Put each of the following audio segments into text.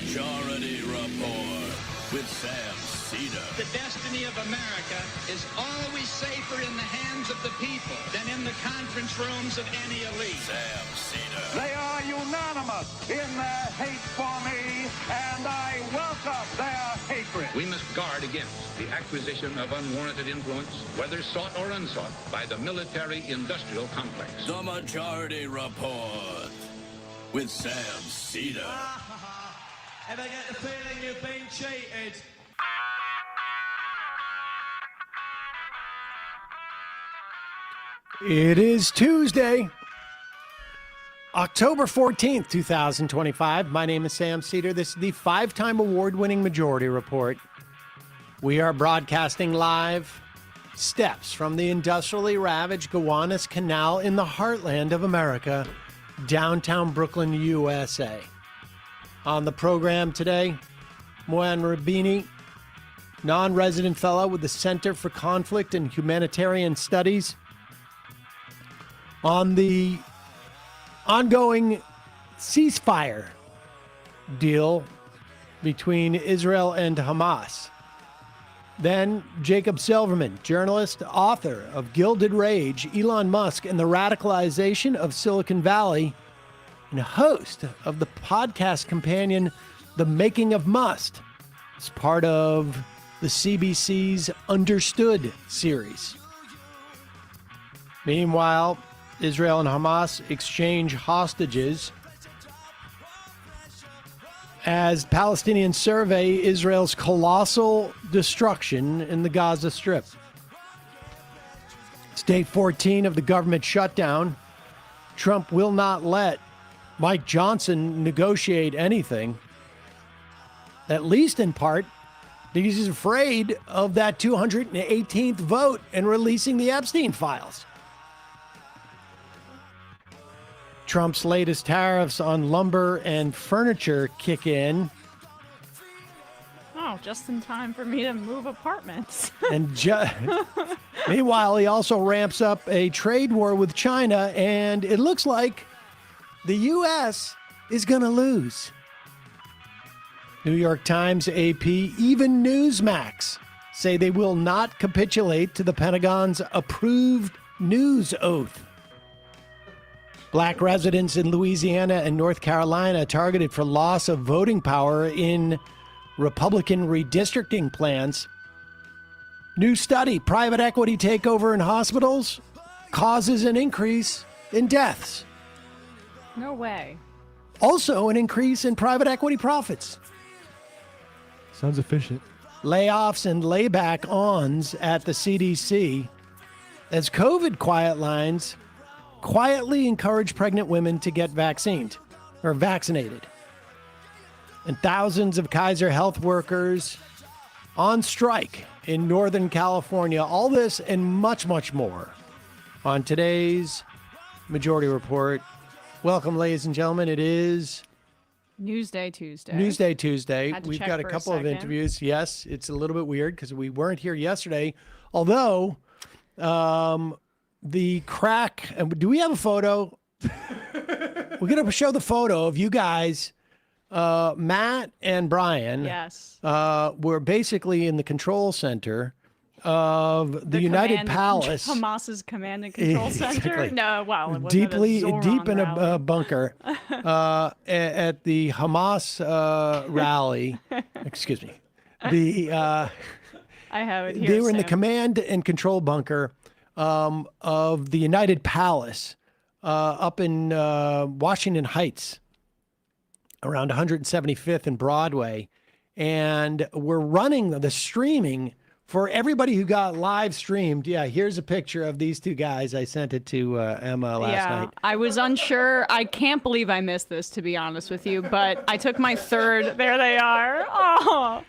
Majority Report with Sam Seder. The destiny of America is always safer in the hands of the people than in the conference rooms of any elite. Sam Seder. They are unanimous in their hate for me, and I welcome their hatred. We must guard against the acquisition of unwarranted influence, whether sought or unsought, by the military-industrial complex. The Majority Report with Sam Seder. If I get the feeling you've been cheated. It is Tuesday, October 14th, 2025. My name is Sam Seder. This is the five-time award-winning Majority Report. We are broadcasting live steps from the industrially ravaged Gowanus Canal in the heartland of America, downtown Brooklyn, USA. On the program today, Mouin Rabbani, non-resident fellow with the Center for Conflict and Humanitarian Studies, on the ongoing ceasefire deal between Israel and Hamas. Then Jacob Silverman, journalist, author of Gilded Rage, Elon Musk, and the Radicalization of Silicon Valley, and host of the podcast companion, The Making of Musk. It's part of the CBC's Understood series. Meanwhile, Israel and Hamas exchange hostages as Palestinians survey Israel's colossal destruction in the Gaza Strip. It's day 14 of the government shutdown. Trump will not let Mike Johnson negotiate anything, at least in part because he's afraid of that 218th vote and releasing the Epstein files. Trump's latest tariffs on lumber and furniture kick in. Oh, just in time for me to move apartments. And meanwhile, he also ramps up a trade war with China, and it looks like the U.S. is going to lose. New York Times, AP, even Newsmax say they will not capitulate to the Pentagon's approved news oath. Black residents in Louisiana and North Carolina targeted for loss of voting power in Republican redistricting plans. New study, private equity takeover in hospitals causes an increase in deaths. No way. Also, an increase in private equity profits. Sounds efficient. Layoffs and layback-ons at the CDC as COVID quiet lines quietly encourage pregnant women to get vaccinated. And thousands of Kaiser Health workers on strike in Northern California. All this and much, much more on today's Majority Report. Welcome, ladies and gentlemen. It is Newsday Tuesday. Newsday Tuesday. Had to We've check got a for a couple of second. interviews. Yes, it's a little bit weird because we weren't here yesterday. Although, the crack, and do we have a photo? We're going to show the photo of you guys, Matt and Brian. Yes. Were basically in the control center of the United Palace. Hamas's command and control center? Exactly. No, well, it wasn't deep in a bunker at the Hamas rally. Excuse me. I have it here. They were in the Sam. command and control bunker of the United Palace up in Washington Heights, around 175th and Broadway. And we're running the streaming for everybody who got live streamed. Yeah, here's a picture of these two guys. I sent it to Emma last night. I was unsure. I can't believe I missed this, to be honest with you, but I took my third. There they are. Oh,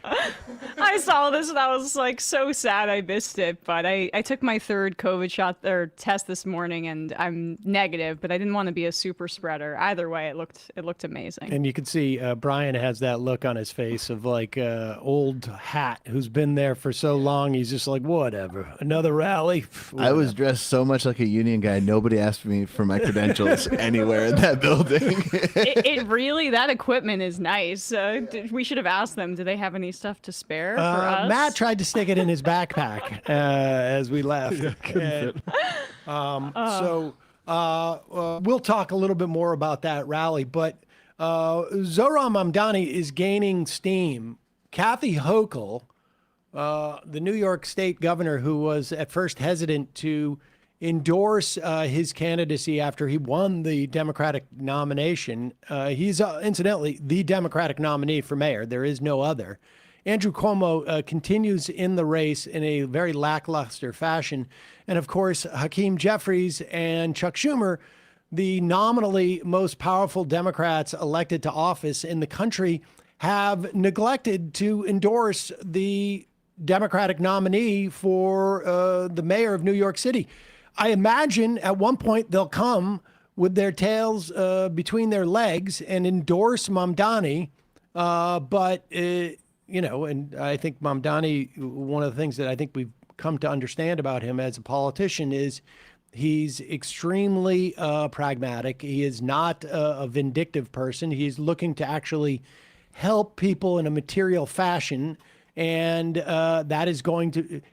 I saw this and I was like so sad I missed it, but I took my third COVID shot or test this morning and I'm negative, but I didn't want to be a super spreader. Either way, it looked amazing. And you can see Brian has that look on his face of like old hat who's been there for so long. long, he's just like, whatever, another rally. I was dressed so much like a union guy, nobody asked me for my credentials anywhere in that building. It really, that equipment is nice. We should have asked them, do they have any stuff to spare for us? Matt tried to stick it in his backpack as we left. So we'll talk a little bit more about that rally, but Zohran Mamdani is gaining steam. Kathy Hochul, the New York State governor, who was at first hesitant to endorse his candidacy after he won the Democratic nomination. He's incidentally the Democratic nominee for mayor. There is no other. Andrew Cuomo continues in the race in a very lackluster fashion. And of course, Hakeem Jeffries and Chuck Schumer, the nominally most powerful Democrats elected to office in the country, have neglected to endorse the Democratic nominee for the mayor of New York City. I imagine at one point they'll come with their tails between their legs and endorse Mamdani. And I think Mamdani, one of the things that I think we've come to understand about him as a politician is he's extremely pragmatic. He is not a vindictive person. He's looking to actually help people in a material fashion. And that is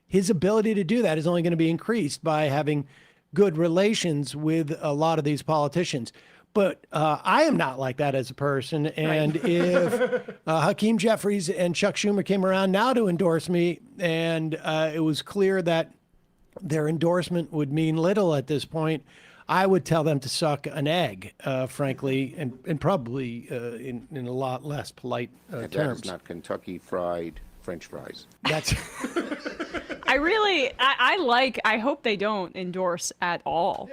his ability to do that is only going to be increased by having good relations with a lot of these politicians. But I am not like that as a person. And if Hakeem Jeffries and Chuck Schumer came around now to endorse me, and it was clear that their endorsement would mean little at this point, I would tell them to suck an egg, frankly, and probably in a lot less polite terms. That is not Kentucky Fried French fries. That's. I hope they don't endorse at all.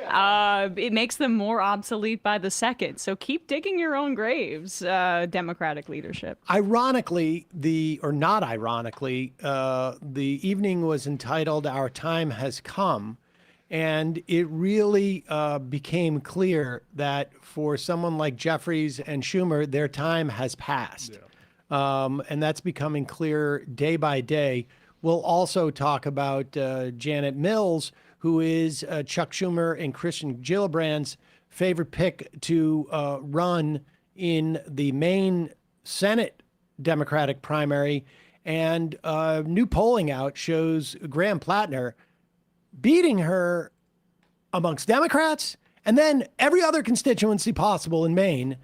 It makes them more obsolete by the second. So keep digging your own graves, Democratic leadership. Ironically, the evening was entitled "Our Time Has Come." And it really became clear that for someone like Jeffries and Schumer, their time has passed. And that's becoming clear day by day. We'll also talk about Janet Mills, who is Chuck Schumer and Kristen Gillibrand's favorite pick to run in the Maine Senate Democratic primary. And new polling out shows Graham Plattner beating her amongst Democrats and then every other constituency possible in Maine,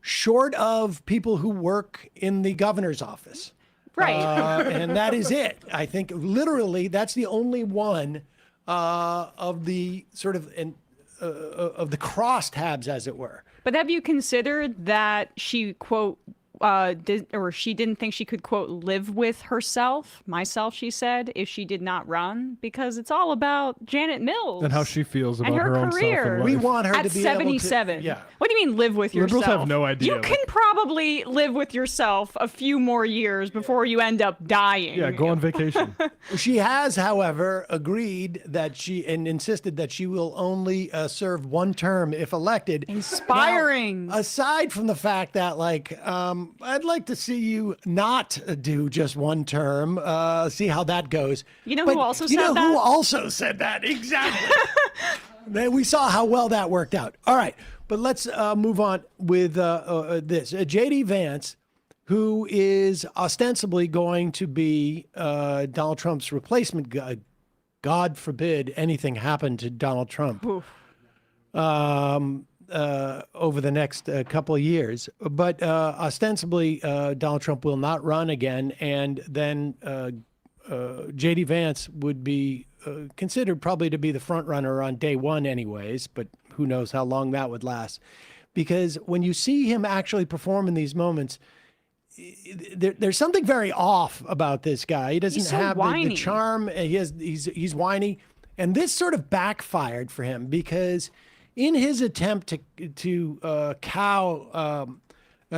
short of people who work in the governor's office. Right. And that is it. I think literally that's the only one of the sort of of the crosstabs, as it were. But have you considered that she, quote, she didn't think she could, quote, live with myself, she said, if she did not run, because it's all about Janet Mills and how she feels about and her own career. self and life. We want her at to be 77. able to, yeah. What do you mean live with Liberals yourself? have no idea. You can probably live with yourself a few more years before you end up dying. Yeah, go on vacation. She has, however, agreed that and insisted that she will only serve one term if elected. Inspiring. Now, aside from the fact that, I'd like to see you not do just one term, see how that goes. You know who also said that? You know who also said that? Exactly. We saw how well that worked out. All right, but let's move on with this. J.D. Vance, who is ostensibly going to be Donald Trump's replacement. God forbid anything happen to Donald Trump. Over the next couple of years. But ostensibly, Donald Trump will not run again. And then J.D. Vance would be considered probably to be the front runner on day one anyways, but who knows how long that would last. Because when you see him actually perform in these moments, there's something very off about this guy. He doesn't have the charm. He's whiny. And this sort of backfired for him because in his attempt to cow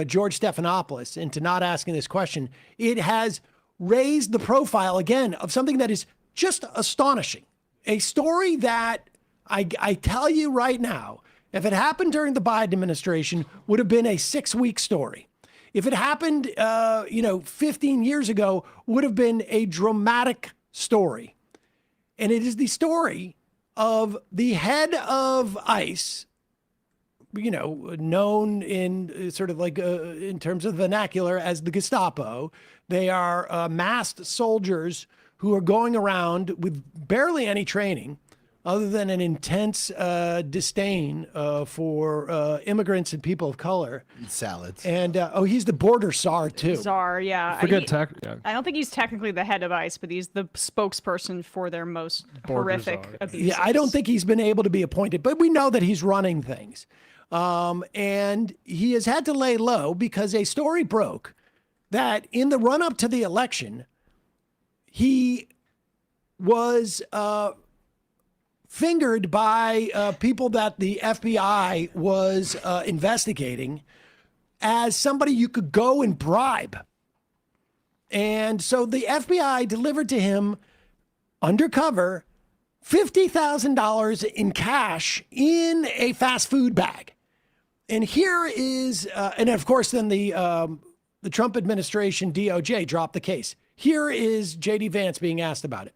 George Stephanopoulos into not asking this question, it has raised the profile again of something that is just astonishing. A story that I tell you right now, if it happened during the Biden administration, would have been a 6-week story. If it happened, 15 years ago, would have been a dramatic story. And it is the story of the head of ICE, known in sort of like in terms of vernacular as the Gestapo. They are masked soldiers who are going around with barely any training other than an intense disdain for immigrants and people of color. Salads. And, he's the border czar, too. Czar, yeah. Yeah. I don't think he's technically the head of ICE, but he's the spokesperson for their most Border horrific czar. abuses. Yeah, I don't think he's been able to be appointed, but we know that he's running things. And he has had to lay low because a story broke that in the run-up to the election, he was fingered by people that the FBI was investigating as somebody you could go and bribe. And so the FBI delivered to him undercover $50,000 in cash in a fast food bag. And here is, and of course, then the Trump administration DOJ dropped the case. Here is J.D. Vance being asked about it.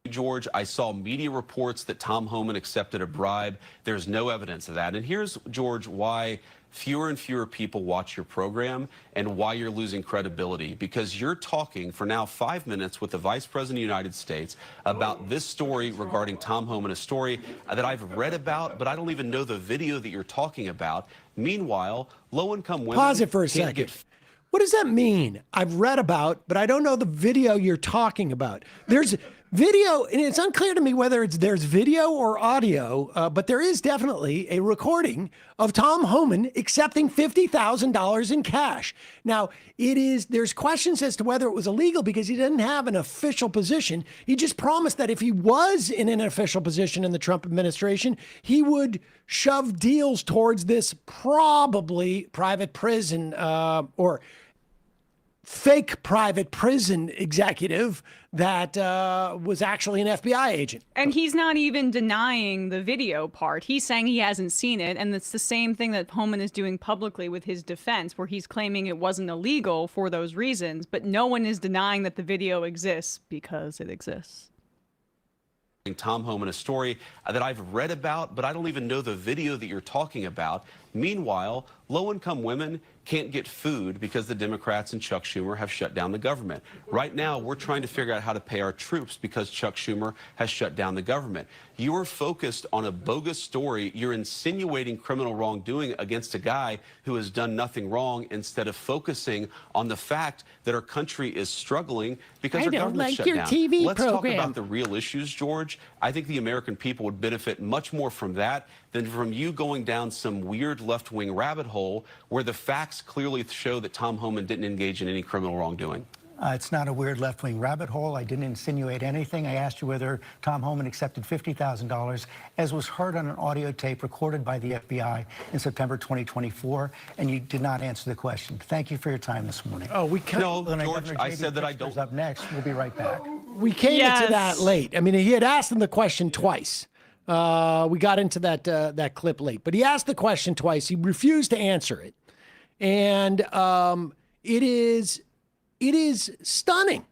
George, I saw media reports that Tom Homan accepted a bribe. There's no evidence of that. And here's, George, why fewer and fewer people watch your program and why you're losing credibility. Because you're talking for now 5 minutes with the Vice President of the United States about this story regarding Tom Homan, a story that I've read about, but I don't even know the video that you're talking about. Meanwhile, low-income women... Pause it for a second. What does that mean? I've read about, but I don't know the video you're talking about. There's video, and it's unclear to me whether there's video or audio, but there is definitely a recording of Tom Homan accepting $50,000 in cash. Now, there's questions as to whether it was illegal because he didn't have an official position. He just promised that if he was in an official position in the Trump administration, he would shove deals towards this probably private prison or fake private prison executive that was actually an FBI agent. And he's not even denying the video part. He's saying he hasn't seen it. And it's the same thing that Homan is doing publicly with his defense, where he's claiming it wasn't illegal for those reasons. But no one is denying that the video exists because it exists. Tom Homan, a story that I've read about, but I don't even know the video that you're talking about. Meanwhile, low-income women can't get food because the Democrats and Chuck Schumer have shut down the government. Right now, we're trying to figure out how to pay our troops because Chuck Schumer has shut down the government. You are focused on a bogus story. You're insinuating criminal wrongdoing against a guy who has done nothing wrong instead of focusing on the fact that our country is struggling because our government's shut down. Let's talk about the real issues, George. I think the American people would benefit much more from that than from you going down some weird left-wing rabbit hole where the facts clearly show that Tom Homan didn't engage in any criminal wrongdoing. It's not a weird left-wing rabbit hole. I didn't insinuate anything. I asked you whether Tom Homan accepted $50,000, as was heard on an audio tape recorded by the FBI in September 2024, and you did not answer the question. Thank you for your time this morning. Oh, we can't. No, George, I said that I don't. Up next. We'll be right back. We came into that late. I mean, he had asked him the question twice. We got into that clip late, but he asked the question twice. He refused to answer it, and it is stunning.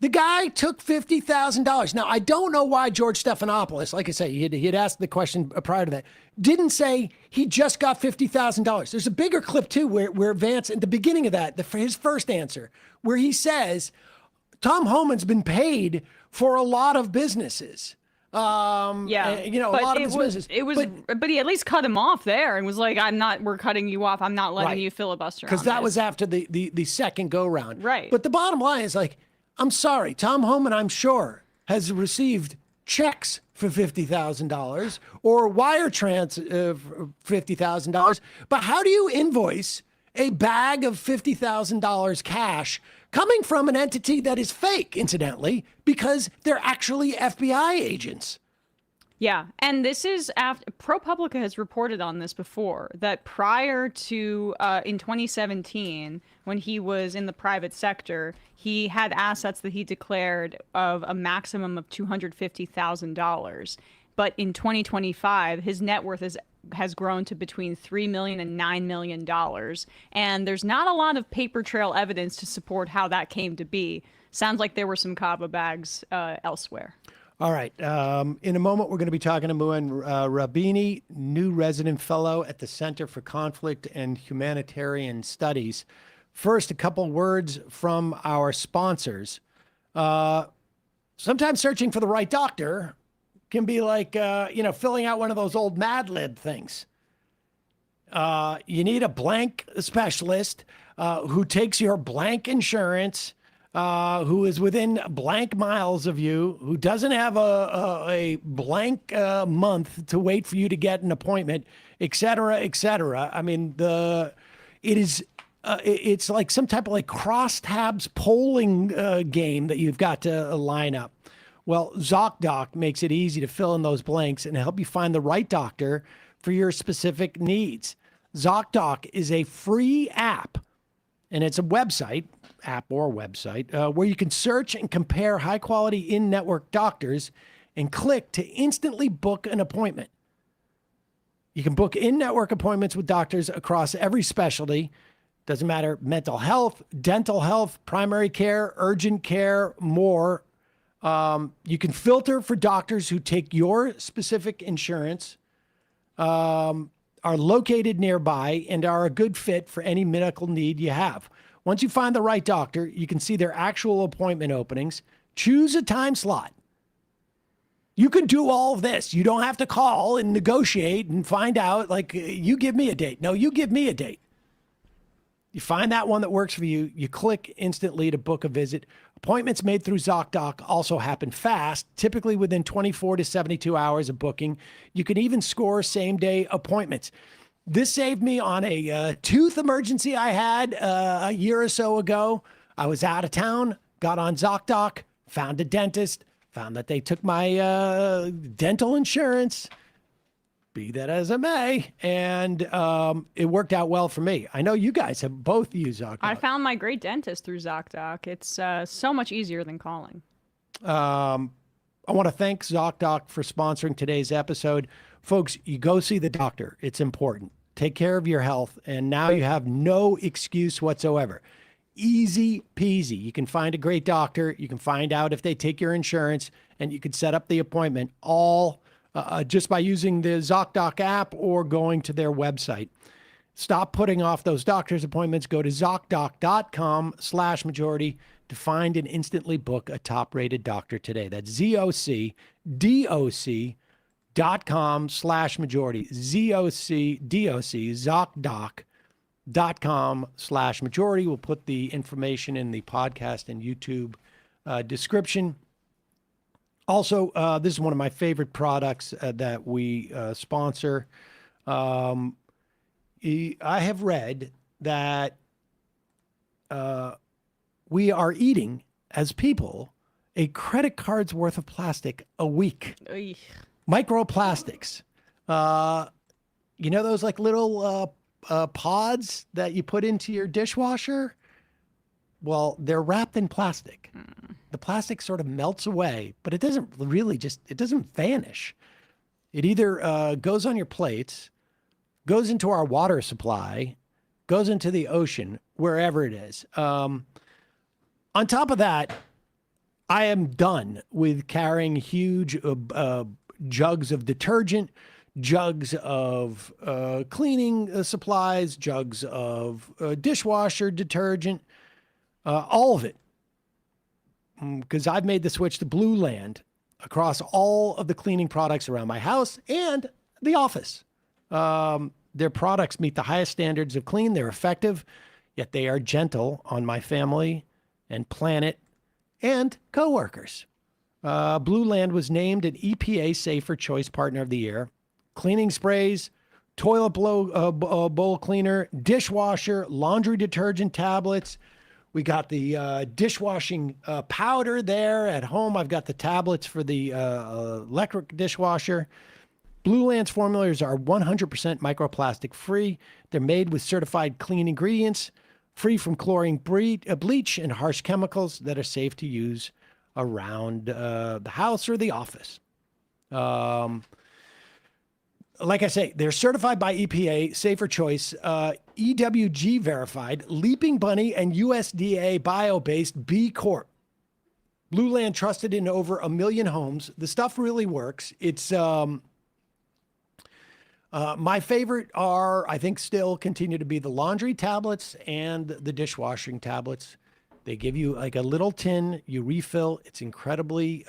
The guy took $50,000. Now, I don't know why George Stephanopoulos, like I say, he had asked the question prior to that, didn't say he just got $50,000. There's a bigger clip, too, where Vance, at the beginning of that, his first answer, where he says, Tom Homan's been paid for a lot of businesses. A lot of his business. But he at least cut him off there and was like, we're cutting you off. I'm not letting you filibuster. Because that was after the second go round. Right. But the bottom line is, like, I'm sorry, Tom Homan, I'm sure, has received checks for $50,000 or wire $50,000. But how do you invoice a bag of $50,000 cash coming from an entity that is fake, incidentally, because they're actually FBI agents? Yeah, and this is after ProPublica has reported on this before, that prior to in 2017, when he was in the private sector, he had assets that he declared of a maximum of $250,000. But in 2025, his net worth is has grown to between $3 million and $9 million. And there's not a lot of paper trail evidence to support how that came to be. Sounds like there were some kava bags elsewhere. All right. In a moment, we're going to be talking to Mouin Rabbani, new resident fellow at the Center for Conflict and Humanitarian Studies. First, a couple words from our sponsors. Sometimes searching for the right doctor can be like, filling out one of those old Mad Lib things. You need a blank specialist who takes your blank insurance, who is within blank miles of you, who doesn't have a blank month to wait for you to get an appointment, et cetera, et cetera. I mean, it's like some type of like crosstabs polling game that you've got to line up. Well, ZocDoc makes it easy to fill in those blanks and help you find the right doctor for your specific needs. ZocDoc is a free app, and it's a website, where you can search and compare high-quality in-network doctors and click to instantly book an appointment. You can book in-network appointments with doctors across every specialty. Doesn't matter, mental health, dental health, primary care, urgent care, more. You can filter for doctors who take your specific insurance, are located nearby, and are a good fit for any medical need you have. Once you find the right doctor, you can see their actual appointment openings. Choose a time slot. You can do all of this. You don't have to call and negotiate and find out, like, you give me a date. No, you give me a date. You find that one that works for you. You click instantly to book a visit. Appointments made through ZocDoc also happen fast, typically within 24 to 72 hours of booking. You can even score same-day appointments. This saved me on a tooth emergency I had a year or so ago. I was out of town, got on ZocDoc, found a dentist, found that they took my dental insurance. Be that as it may, and it worked out well for me. I know you guys have both used ZocDoc. I found my great dentist through ZocDoc. It's so much easier than calling. I want to thank ZocDoc for sponsoring today's episode. Folks, you go see the doctor. It's important. Take care of your health, and now you have no excuse whatsoever. Easy peasy. You can find a great doctor. You can find out if they take your insurance, and you can set up the appointment all just by using the ZocDoc app or going to their website. Stop putting off those doctor's appointments. Go to ZocDoc.com/majority to find and instantly book a top-rated doctor today. That's ZocDoc.com/majority. ZocDoc.com/majority. We'll put the information in the podcast and YouTube description. Also, this is one of my favorite products that we sponsor. I have read that we are eating, as people, a credit card's worth of plastic a week. Oy. Microplastics. You know those like little pods that you put into your dishwasher? Well, they're wrapped in plastic. The plastic sort of melts away, but it doesn't really it doesn't vanish. It either goes on your plates, goes into our water supply, goes into the ocean, wherever it is. On top of that, I am done with carrying huge jugs of detergent, jugs of cleaning supplies, jugs of dishwasher detergent, all of it. Because I've made the switch to Blue Land across all of the cleaning products around my house and the office. Their products meet the highest standards of clean. They're effective, yet they are gentle on my family and planet and coworkers. Blue Land was named an EPA Safer Choice Partner of the Year. Cleaning sprays, toilet bowl cleaner, dishwasher, laundry detergent tablets. We got the dishwashing powder there at home. I've got the tablets for the electric dishwasher. Blue Land's formulas are 100% microplastic free. They're made with certified clean ingredients, free from chlorine, bleach, and harsh chemicals that are safe to use around the house or the office. like I say, they're certified by EPA, Safer Choice, EWG verified, Leaping Bunny, and USDA bio-based B Corp. Blue Land trusted in over 1 million homes. The stuff really works. It's my favorite are, I think, still continue to be the laundry tablets and the dishwashing tablets. They give you like a little tin, you refill. It's incredibly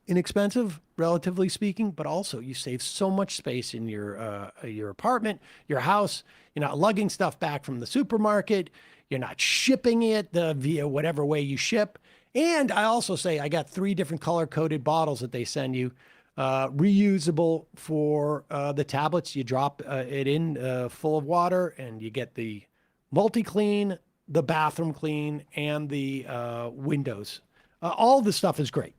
inexpensive, relatively speaking, but also you save so much space in your apartment, your house. You're not lugging stuff back from the supermarket. You're not shipping it via whatever way you ship. And I also say I got 3 different color-coded bottles that they send you, reusable for the tablets. You drop it in full of water, and you get the multi-clean, the bathroom clean, and the windows. All the stuff is great.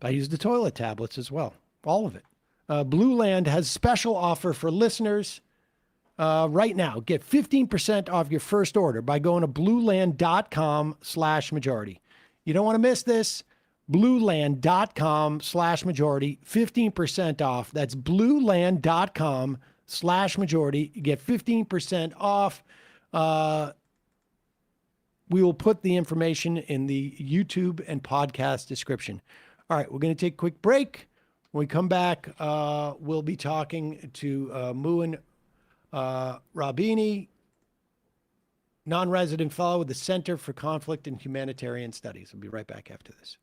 I use the toilet tablets as well, all of it. Blue Land has special offer for listeners. Right now, get 15% off your first order by going to blueland.com/majority. You don't want to miss this. Blueland.com/majority, 15% off. That's blueland.com/majority. You get 15% off. We will put the information in the YouTube and podcast description. All right, we're going to take a quick break. When we come back, we'll be talking to Mouin Rabbani, non-resident fellow with the Center for Conflict and Humanitarian Studies. We'll be right back after this.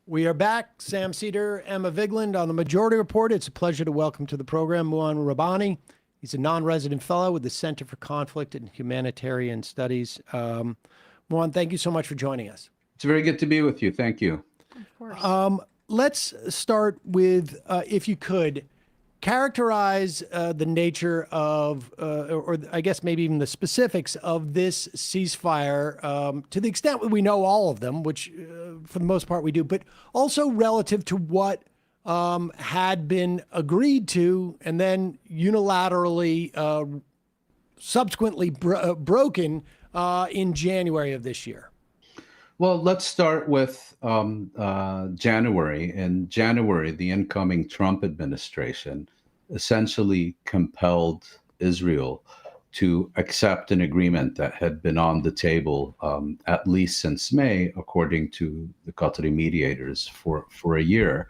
We are back. Sam Seder, Emma Vigeland on the Majority Report. It's a pleasure to welcome to the program Mouin Rabbani. He's a non-resident fellow with the Center for Conflict and Humanitarian Studies. Mouin, thank you so much for joining us. It's very good to be with you. Thank you. Of course. Let's start with, if you could, characterize the nature of, or I guess maybe even the specifics of this ceasefire, to the extent that we know all of them, which for the most part we do, but also relative to what had been agreed to and then unilaterally subsequently broken in January of this year. Well, let's start with January. In January, the incoming Trump administration essentially compelled Israel to accept an agreement that had been on the table at least since May, according to the Qatari mediators, for a year.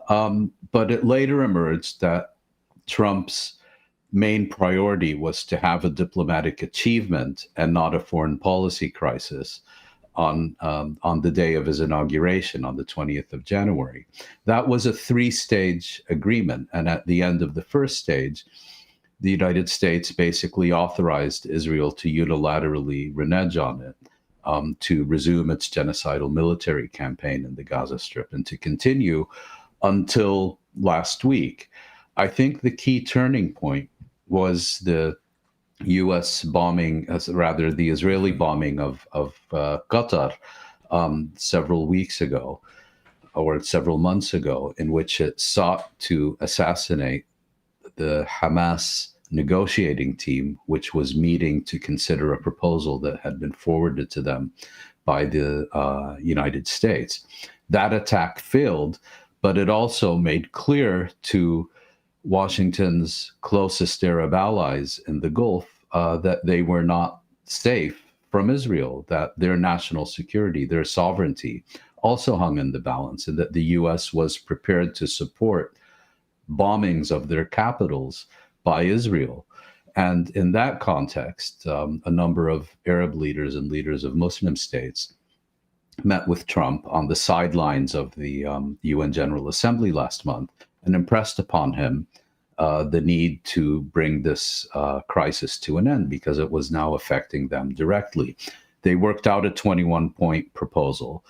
But it later emerged that Trump's main priority was to have a diplomatic achievement and not a foreign policy crisis on the day of his inauguration on the 20th of January. That was a 3-stage agreement. And at the end of the first stage, the United States basically authorized Israel to unilaterally renege on it, to resume its genocidal military campaign in the Gaza Strip and to continue until last week. I think the key turning point was the U.S. bombing, the Israeli bombing of Qatar several weeks ago, or several months ago, in which it sought to assassinate the Hamas negotiating team, which was meeting to consider a proposal that had been forwarded to them by the United States. That attack failed, but it also made clear to Washington's closest Arab allies in the Gulf that they were not safe from Israel, that their national security, their sovereignty also hung in the balance, and that the U.S. was prepared to support bombings of their capitals by Israel. And in that context, a number of Arab leaders and leaders of Muslim states met with Trump on the sidelines of the UN General Assembly last month and impressed upon him the need to bring this crisis to an end because it was now affecting them directly. They worked out a 21-point proposal.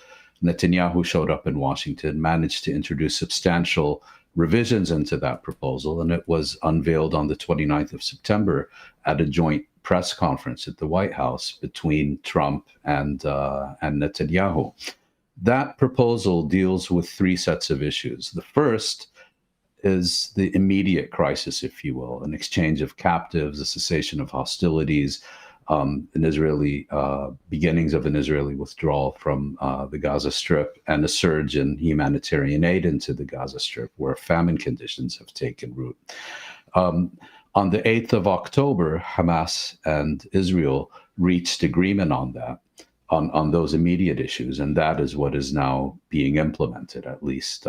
Netanyahu showed up in Washington, managed to introduce substantial revisions into that proposal, and it was unveiled on the 29th of September at a joint press conference at the White House between Trump and Netanyahu. That proposal deals with 3 sets of issues. The first is the immediate crisis, if you will, an exchange of captives, a cessation of hostilities, an Israeli beginnings of an Israeli withdrawal from the Gaza Strip and a surge in humanitarian aid into the Gaza Strip, where famine conditions have taken root. On the 8th of October, Hamas and Israel reached agreement on that, on those immediate issues, and that is what is now being implemented, at least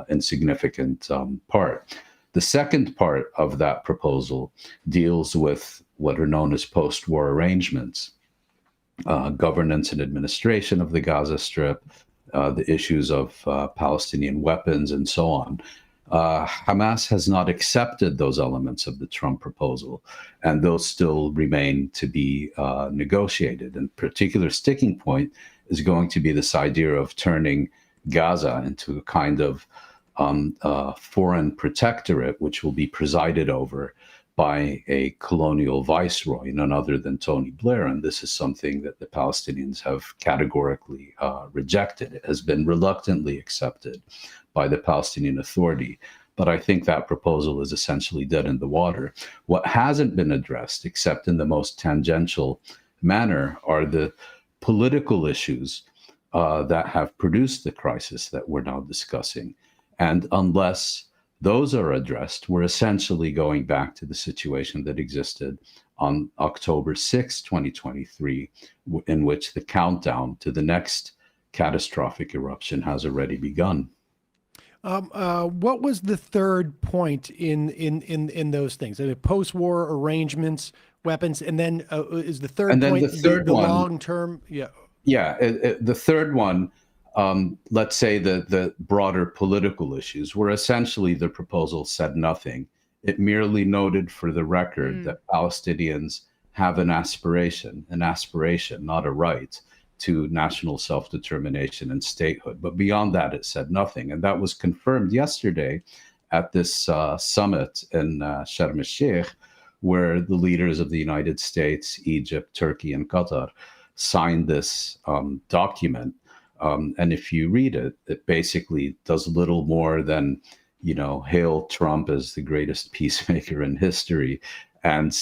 in significant part. The second part of that proposal deals with what are known as post-war arrangements, governance and administration of the Gaza Strip, the issues of Palestinian weapons, and so on. Hamas has not accepted those elements of the Trump proposal, and those still remain to be negotiated. And particular sticking point is going to be this idea of turning Gaza into a kind of foreign protectorate, which will be presided over by a colonial viceroy, none other than Tony Blair. And this is something that the Palestinians have categorically rejected. It has been reluctantly accepted by the Palestinian Authority. But I think that proposal is essentially dead in the water. What hasn't been addressed, except in the most tangential manner, are the political issues that have produced the crisis that we're now discussing. And unless those are addressed, we're essentially going back to the situation that existed on October 6, 2023, in which the countdown to the next catastrophic eruption has already begun. What was the third point in those things? Post-war arrangements, weapons, and then is the third and then point the long-term? Yeah. Yeah, the third one, let's say the broader political issues, where essentially the proposal said nothing. It merely noted for the record that Palestinians have an aspiration, not a right, to national self-determination and statehood. But beyond that, it said nothing. And that was confirmed yesterday at this summit in Sharm el-Sheikh, where the leaders of the United States, Egypt, Turkey, and Qatar signed this document. And if you read it, it basically does little more than, hail Trump as the greatest peacemaker in history and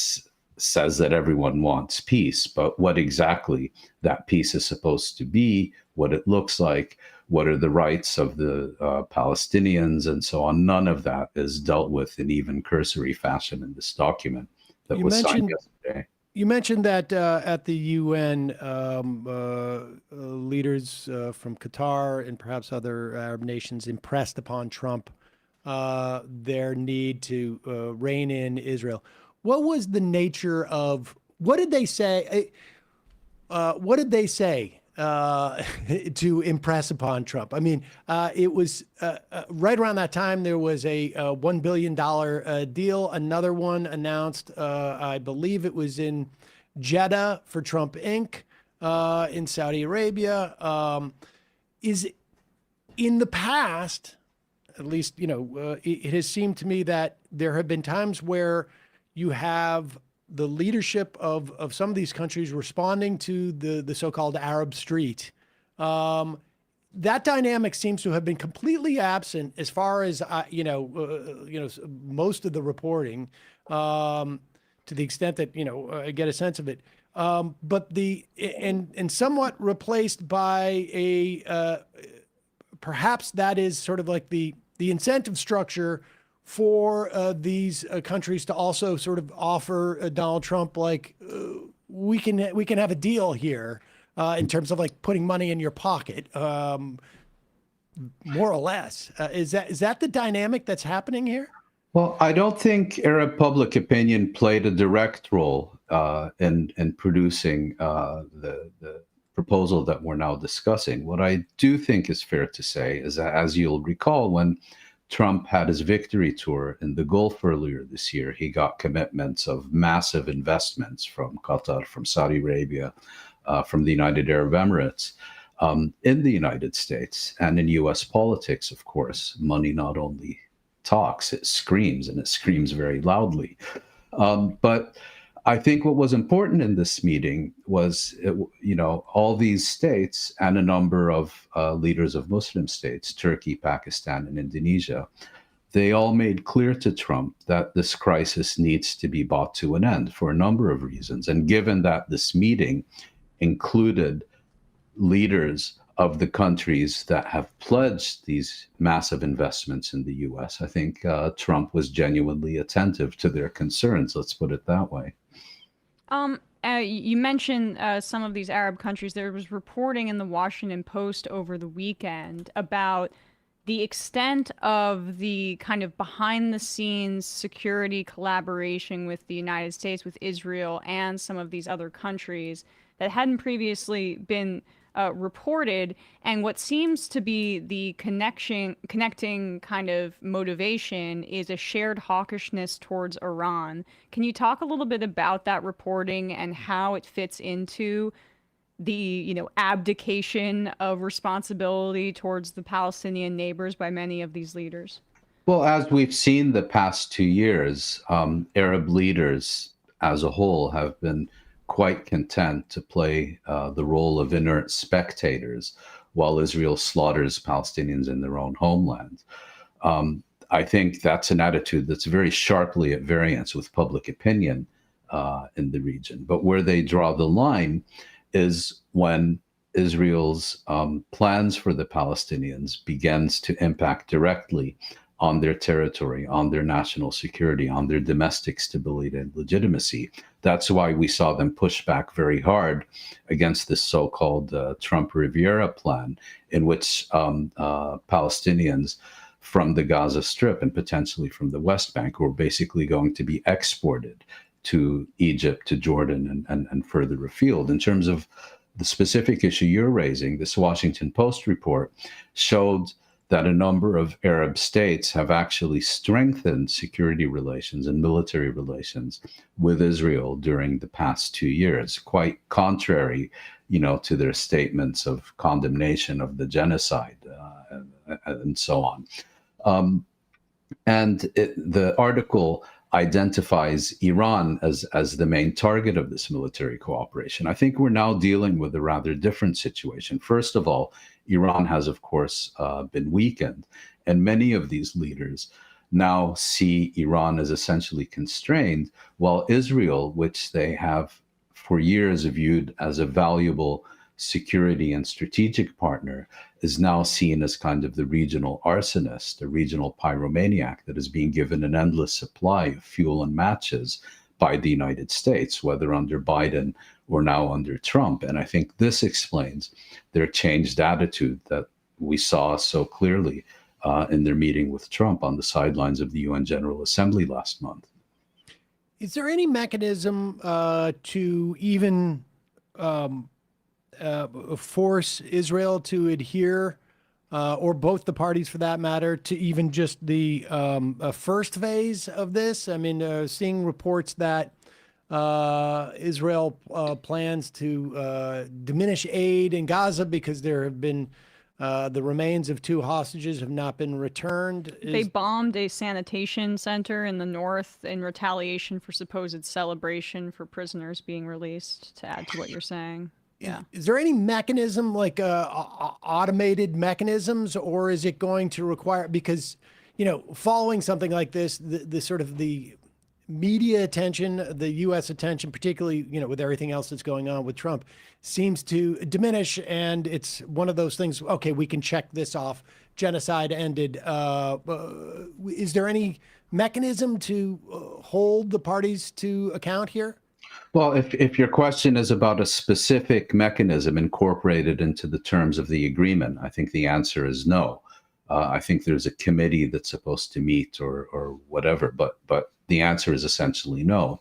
says that everyone wants peace. But what exactly that peace is supposed to be, what it looks like, what are the rights of the Palestinians, and so on, none of that is dealt with in even cursory fashion in this document that was signed yesterday. You mentioned that at the UN, leaders from Qatar and perhaps other Arab nations impressed upon Trump their need to rein in Israel. What was the nature of, what did they say? What did they say to impress upon Trump? I mean, it was right around that time, there was a $1 billion deal. Another one announced, I believe it was in Jeddah for Trump Inc. In Saudi Arabia. Is in the past, at least, it has seemed to me that there have been times where you have the leadership of some of these countries responding to the so-called Arab street. That dynamic seems to have been completely absent as far as most of the reporting, to the extent that I get a sense of it. But and somewhat replaced by a perhaps that is sort of like the incentive structure for these countries to also sort of offer Donald Trump, like, we can have a deal here in terms of like putting money in your pocket, more or less. Is that the dynamic that's happening here? Well, I don't think Arab public opinion played a direct role in producing the proposal that we're now discussing. What I do think is fair to say is that, as you'll recall, when Trump had his victory tour in the Gulf earlier this year, he got commitments of massive investments from Qatar, from Saudi Arabia, from the United Arab Emirates, in the United States and in U.S. politics. Of course, money not only talks, it screams, and it screams very loudly. But I think what was important in this meeting was, all these states and a number of leaders of Muslim states, Turkey, Pakistan, and Indonesia, they all made clear to Trump that this crisis needs to be brought to an end for a number of reasons. And given that this meeting included leaders of the countries that have pledged these massive investments in the US, I think Trump was genuinely attentive to their concerns. Let's put it that way. You mentioned some of these Arab countries. There was reporting in the Washington Post over the weekend about the extent of the kind of behind-the-scenes security collaboration with the United States, with Israel, and some of these other countries that hadn't previously been reported, and what seems to be the connecting kind of motivation is a shared hawkishness towards Iran. Can you talk a little bit about that reporting and how it fits into the abdication of responsibility towards the Palestinian neighbors by many of these leaders? Well, as we've seen the past 2 years, Arab leaders as a whole have been quite content to play the role of inert spectators while Israel slaughters Palestinians in their own homeland. I think that's an attitude that's very sharply at variance with public opinion in the region. But where they draw the line is when Israel's plans for the Palestinians begins to impact directly on their territory, on their national security, on their domestic stability and legitimacy. That's why we saw them push back very hard against this so-called Trump Riviera plan, in which Palestinians from the Gaza Strip and potentially from the West Bank were basically going to be exported to Egypt, to Jordan, and further afield. In terms of the specific issue you're raising, this Washington Post report showed that a number of Arab states have actually strengthened security relations and military relations with Israel during the past 2 years, quite contrary, to their statements of condemnation of the genocide and so on. The article identifies Iran as the main target of this military cooperation. I think we're now dealing with a rather different situation. First of all, Iran has, of course, been weakened, and many of these leaders now see Iran as essentially constrained, while Israel, which they have for years viewed as a valuable security and strategic partner, is now seen as kind of the regional arsonist, a regional pyromaniac that is being given an endless supply of fuel and matches by the United States, whether under Biden or now under Trump. And I think this explains their changed attitude that we saw so clearly in their meeting with Trump on the sidelines of the UN General Assembly last month. Is there any mechanism to even force Israel to adhere, or both the parties for that matter, to even just the first phase of this? I mean, seeing reports that Israel plans to diminish aid in Gaza because there have been the remains of 2 hostages have not been returned. They bombed a sanitation center in the north in retaliation for supposed celebration for prisoners being released, to add to what you're saying. Yeah. Is there any mechanism, like automated mechanisms, or is it going to require, because, following something like this, the sort of the media attention, the U.S. attention, particularly, with everything else that's going on with Trump, seems to diminish. And it's one of those things, okay, we can check this off. Genocide ended. Is there any mechanism to hold the parties to account here? Well, if your question is about a specific mechanism incorporated into the terms of the agreement, I think the answer is no. I think there's a committee that's supposed to meet or whatever, but the answer is essentially no.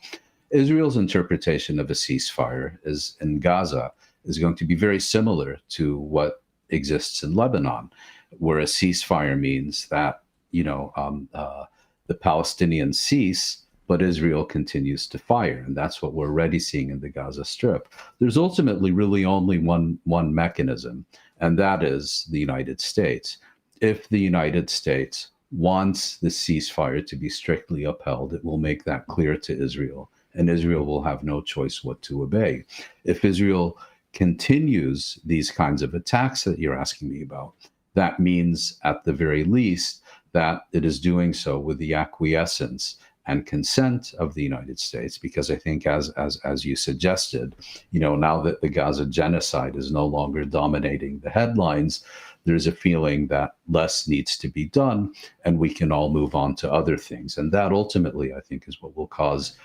Israel's interpretation of a ceasefire in Gaza is going to be very similar to what exists in Lebanon, where a ceasefire means that the Palestinians cease, but Israel continues to fire. And that's what we're already seeing in the Gaza Strip. There's ultimately really only one mechanism, and that is the United States. If the United States wants the ceasefire to be strictly upheld, it will make that clear to Israel, and Israel will have no choice what to obey. If Israel continues these kinds of attacks that you're asking me about, that means at the very least that it is doing so with the acquiescence and consent of the United States, because I think, as you suggested, now that the Gaza genocide is no longer dominating the headlines, there's a feeling that less needs to be done, and we can all move on to other things. And that ultimately, I think, is what will cause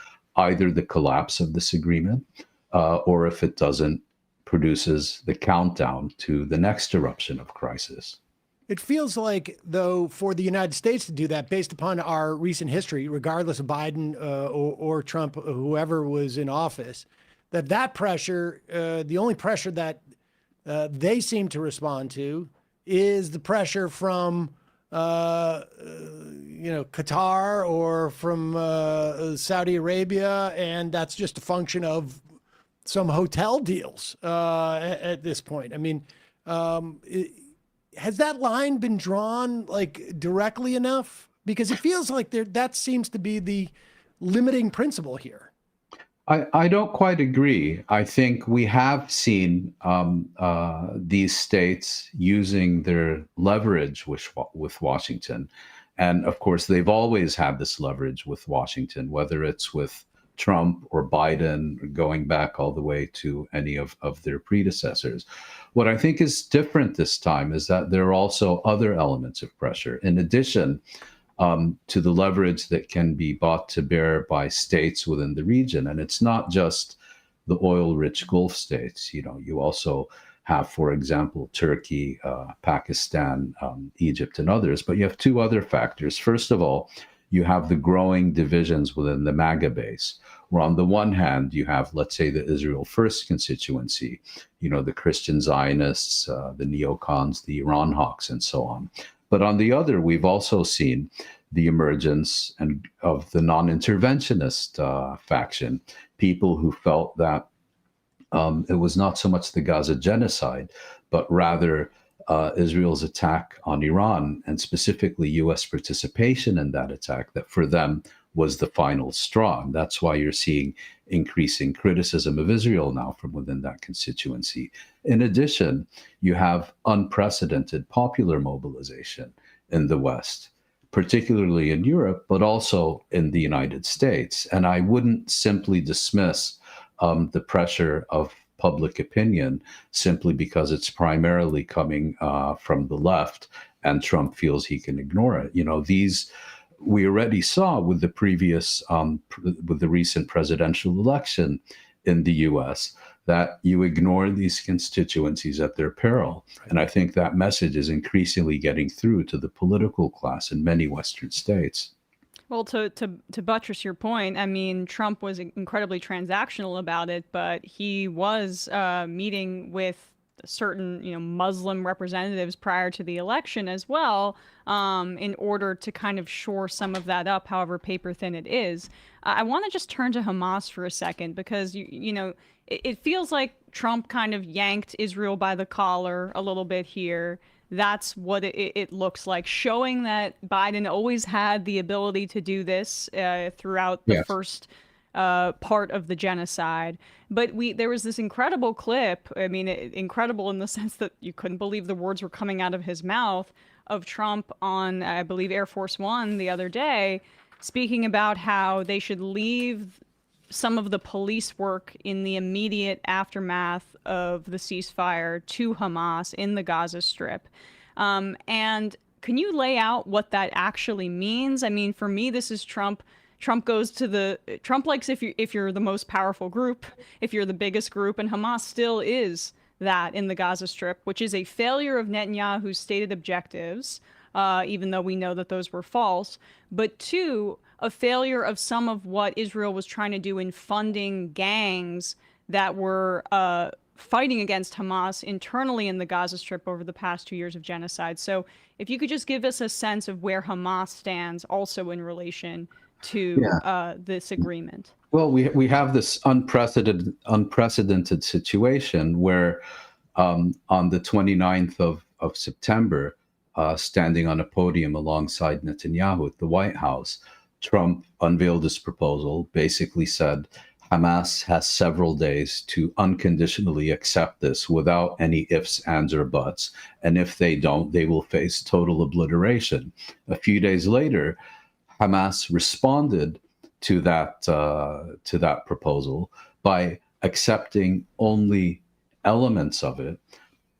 either the collapse of this agreement, or if it doesn't, produces the countdown to the next eruption of crisis. It feels like, though, for the United States to do that, based upon our recent history, regardless of Biden or Trump, whoever was in office, that pressure, the only pressure that they seem to respond to is the pressure from, Qatar or from Saudi Arabia, and that's just a function of some hotel deals at this point. I mean, has that line been drawn directly enough? Because it feels like that seems to be the limiting principle here. I don't quite agree. I think we have seen these states using their leverage with Washington. And of course, they've always had this leverage with Washington, whether it's with Trump or Biden, going back all the way to any of their predecessors. What I think is different this time is that there are also other elements of pressure, in addition to the leverage that can be brought to bear by states within the region. And it's not just the oil-rich Gulf states. You also have, for example, Turkey, Pakistan, Egypt, and others. But you have two other factors. First of all, you have the growing divisions within the MAGA base, where on the one hand, you have, let's say, the Israel First constituency, the Christian Zionists, the neocons, the Iran hawks, and so on. But on the other, we've also seen the emergence of the non-interventionist faction, people who felt that it was not so much the Gaza genocide, but rather Israel's attack on Iran, and specifically U.S. participation in that attack, that for them was the final straw. And that's why you're seeing increasing criticism of Israel now from within that constituency. In addition, you have unprecedented popular mobilization in the West, particularly in Europe, but also in the United States. And I wouldn't simply dismiss the pressure of public opinion simply because it's primarily coming from the left and Trump feels he can ignore it. We already saw with the previous, with the recent presidential election in the US, that you ignore these constituencies at their peril. And I think that message is increasingly getting through to the political class in many Western states. Well, to buttress your point, I mean, Trump was incredibly transactional about it, but he was meeting with certain, Muslim representatives prior to the election as well, in order to kind of shore some of that up, however paper thin it is. I want to just turn to Hamas for a second, because it feels like Trump kind of yanked Israel by the collar a little bit here. That's what it looks like, showing that Biden always had the ability to do this throughout the first part of the genocide. But there was this incredible clip, I mean, incredible in the sense that you couldn't believe the words were coming out of his mouth, of Trump on, I believe, Air Force One the other day, speaking about how they should leave some of the police work in the immediate aftermath of the ceasefire to Hamas in the Gaza Strip. And can you lay out what that actually means? I mean, for me, this is Trump. Trump likes if you're the most powerful group, if you're the biggest group, and Hamas still is that in the Gaza Strip, which is a failure of Netanyahu's stated objectives, even though we know that those were false, but two, a failure of some of what Israel was trying to do in funding gangs that were fighting against Hamas internally in the Gaza Strip over the past 2 years of genocide. So if you could just give us a sense of where Hamas stands also in relation to this agreement. Well, we have this unprecedented situation where on the 29th of September, standing on a podium alongside Netanyahu at the White House, Trump unveiled this proposal, basically said Hamas has several days to unconditionally accept this without any ifs, ands, or buts. And if they don't, they will face total obliteration. A few days later, Hamas responded to that proposal by accepting only elements of it,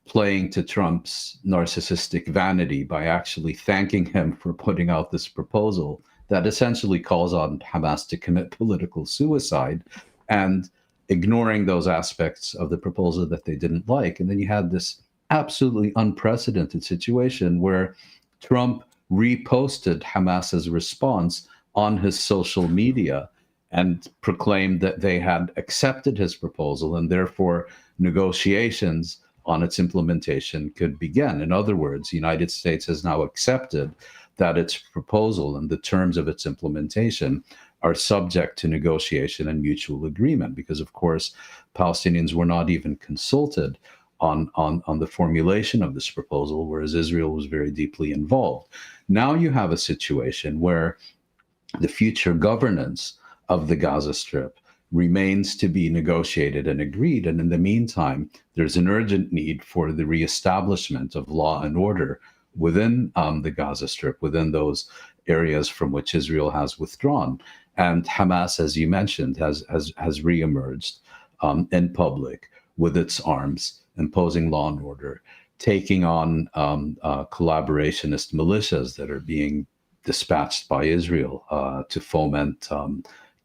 playing to Trump's narcissistic vanity by actually thanking him for putting out this proposal that essentially calls on Hamas to commit political suicide and ignoring those aspects of the proposal that they didn't like. And then you had this absolutely unprecedented situation where Trump reposted Hamas's response on his social media and proclaimed that they had accepted his proposal and therefore negotiations on its implementation could begin. In other words, the United States has now accepted that its proposal and the terms of its implementation are subject to negotiation and mutual agreement, because of course Palestinians were not even consulted on the formulation of this proposal, whereas Israel was very deeply involved. Now you have a situation where the future governance of the Gaza Strip remains to be negotiated and agreed. And in the meantime, there's an urgent need for the reestablishment of law and order within the Gaza Strip, within those areas from which Israel has withdrawn. And Hamas, as you mentioned, has reemerged in public with its arms, imposing law and order, taking on collaborationist militias that are being dispatched by Israel to foment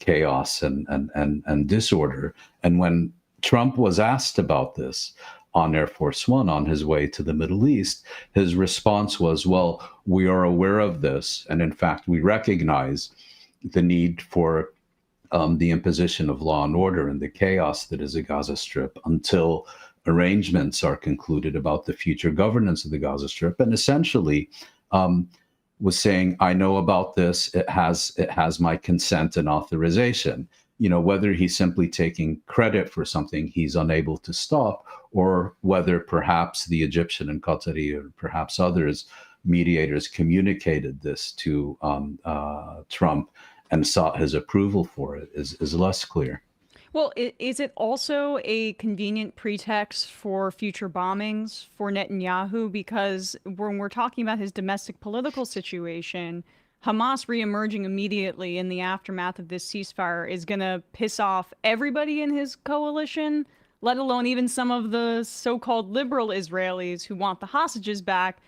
chaos and disorder. And when Trump was asked about this on Air Force One on his way to the Middle East, his response was, well, we are aware of this. And in fact, we recognize the need for the imposition of law and order and the chaos that is the Gaza Strip until arrangements are concluded about the future governance of the Gaza Strip. And essentially was saying, I know about this, it has my consent and authorization. You know, whether he's simply taking credit for something he's unable to stop, or whether perhaps the Egyptian and Qatari or perhaps others mediators communicated this to Trump and sought his approval for it is less clear. Well, is it also a convenient pretext for future bombings for Netanyahu? Because when we're talking about his domestic political situation, Hamas reemerging immediately in the aftermath of this ceasefire is going to piss off everybody in his coalition, let alone even some of the so-called liberal Israelis who want the hostages back,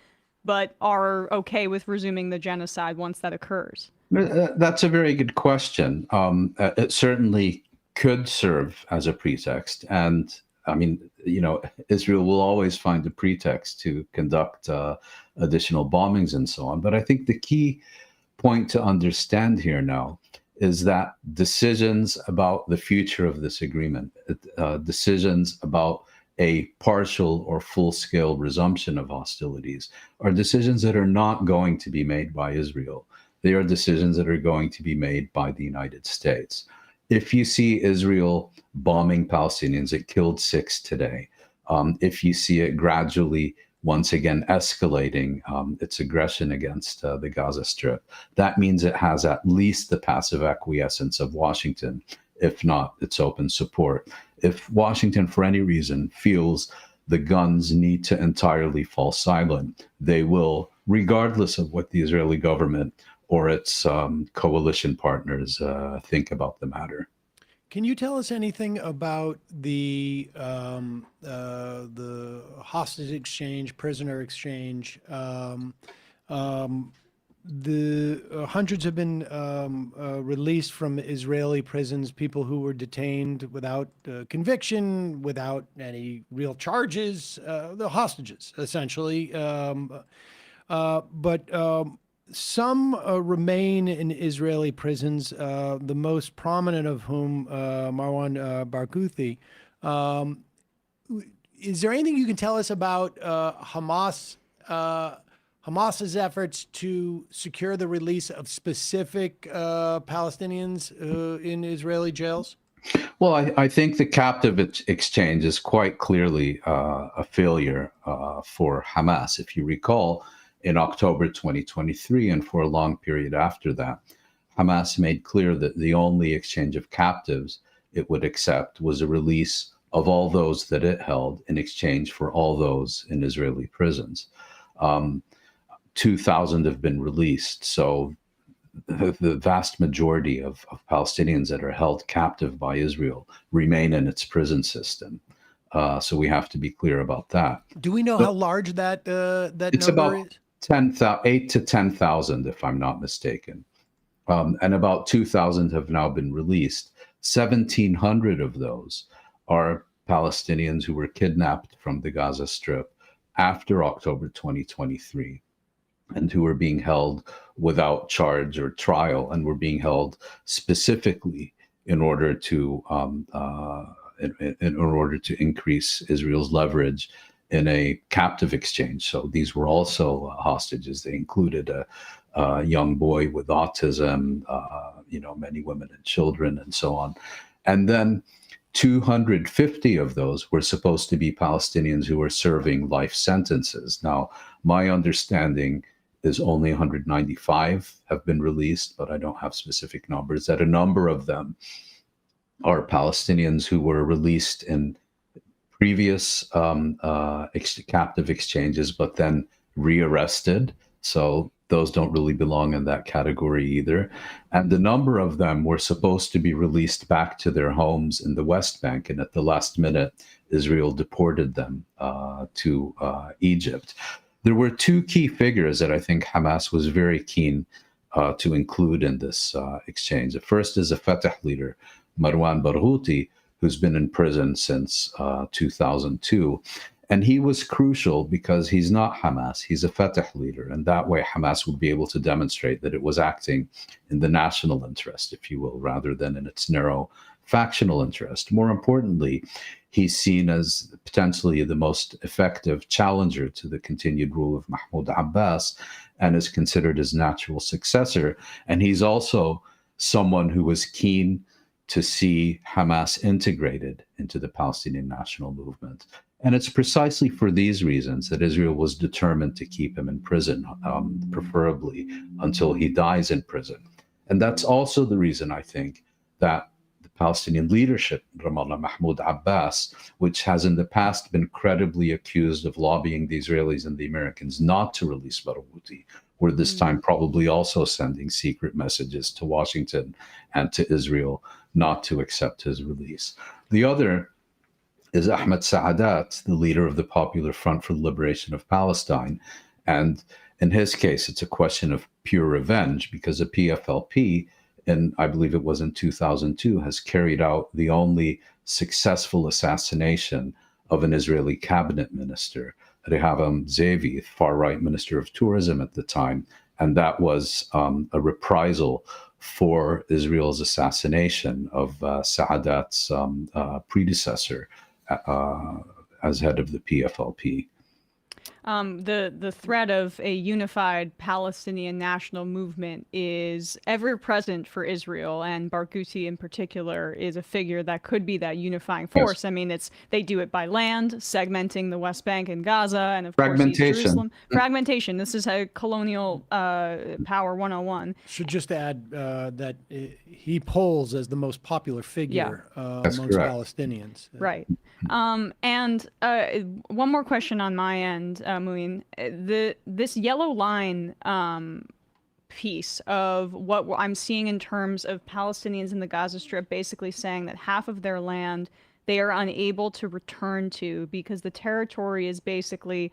but are okay with resuming the genocide once that occurs. That's a very good question. It certainly could serve as a pretext. And I mean, you know, Israel will always find a pretext to conduct additional bombings and so on. But I think the key point to understand here now is that decisions about the future of this agreement, decisions about a partial or full-scale resumption of hostilities, are decisions that are not going to be made by Israel. They are decisions that are going to be made by the United States. If you see Israel bombing Palestinians, it killed 6 today. If you see it gradually, once again, escalating its aggression against the Gaza Strip, that means it has at least the passive acquiescence of Washington, if not its open support. If Washington, for any reason, feels the guns need to entirely fall silent, they will, regardless of what the Israeli government or its coalition partners think about the matter. Can you tell us anything about the hostage exchange, prisoner exchange? The hundreds have been released from Israeli prisons, people who were detained without conviction, without any real charges, the hostages, essentially. But some remain in Israeli prisons, the most prominent of whom, Marwan Barghouti. Is there anything you can tell us about Hamas's efforts to secure the release of specific Palestinians in Israeli jails? Well, I think the captive exchange is quite clearly a failure for Hamas. If you recall, in October 2023, and for a long period after that, Hamas made clear that the only exchange of captives it would accept was a release of all those that it held in exchange for all those in Israeli prisons. 2,000 have been released. So the vast majority of Palestinians that are held captive by Israel remain in its prison system. So we have to be clear about that. Do we know how large that It's number about is? 8 to 10,000, if I'm not mistaken. And about 2,000 have now been released. 1,700 of those are Palestinians who were kidnapped from the Gaza Strip after October 2023 and who were being held without charge or trial, and were being held specifically in order to in order to increase Israel's leverage in a captive exchange. So these were also hostages. They included a young boy with autism, many women and children, and so on. And then 250 of those were supposed to be Palestinians who were serving life sentences. Now, my understanding is only 195 have been released, but I don't have specific numbers. That a number of them are Palestinians who were released in previous captive exchanges, but then rearrested. So those don't really belong in that category either. And the number of them were supposed to be released back to their homes in the West Bank. And at the last minute, Israel deported them to Egypt. There were two key figures that I think Hamas was very keen to include in this exchange. The first is a Fatah leader, Marwan Barghouti, who's been in prison since 2002. And he was crucial because he's not Hamas, he's a Fatah leader. And that way Hamas would be able to demonstrate that it was acting in the national interest, if you will, rather than in its narrow factional interest. More importantly, he's seen as potentially the most effective challenger to the continued rule of Mahmoud Abbas and is considered his natural successor. And he's also someone who was keen to see Hamas integrated into the Palestinian national movement. And it's precisely for these reasons that Israel was determined to keep him in prison, preferably until he dies in prison. And that's also the reason, I think, that the Palestinian leadership, Ramallah Mahmoud Abbas, which has in the past been credibly accused of lobbying the Israelis and the Americans not to release Barghouti, were this time probably also sending secret messages to Washington and to Israel not to accept his release. The other is Ahmed Saadat, the leader of the Popular Front for the Liberation of Palestine. And in his case, it's a question of pure revenge because the PFLP, and I believe it was in 2002, has carried out the only successful assassination of an Israeli cabinet minister, Rehavam Ze'evi, far-right minister of tourism at the time. And that was a reprisal for Israel's assassination of Saadat's predecessor as head of the PFLP. The threat of a unified Palestinian national movement is ever present for Israel, and Barghouti in particular is a figure that could be that unifying force. Yes. I mean, they do it by land, segmenting the West Bank and Gaza, and of course East Jerusalem. Fragmentation. This is a colonial power 101. Should just add that he polls as the most popular figure amongst Palestinians. Right. And one more question on my end, Mouin. This yellow line piece of what I'm seeing in terms of Palestinians in the Gaza Strip basically saying that half of their land they are unable to return to because the territory is basically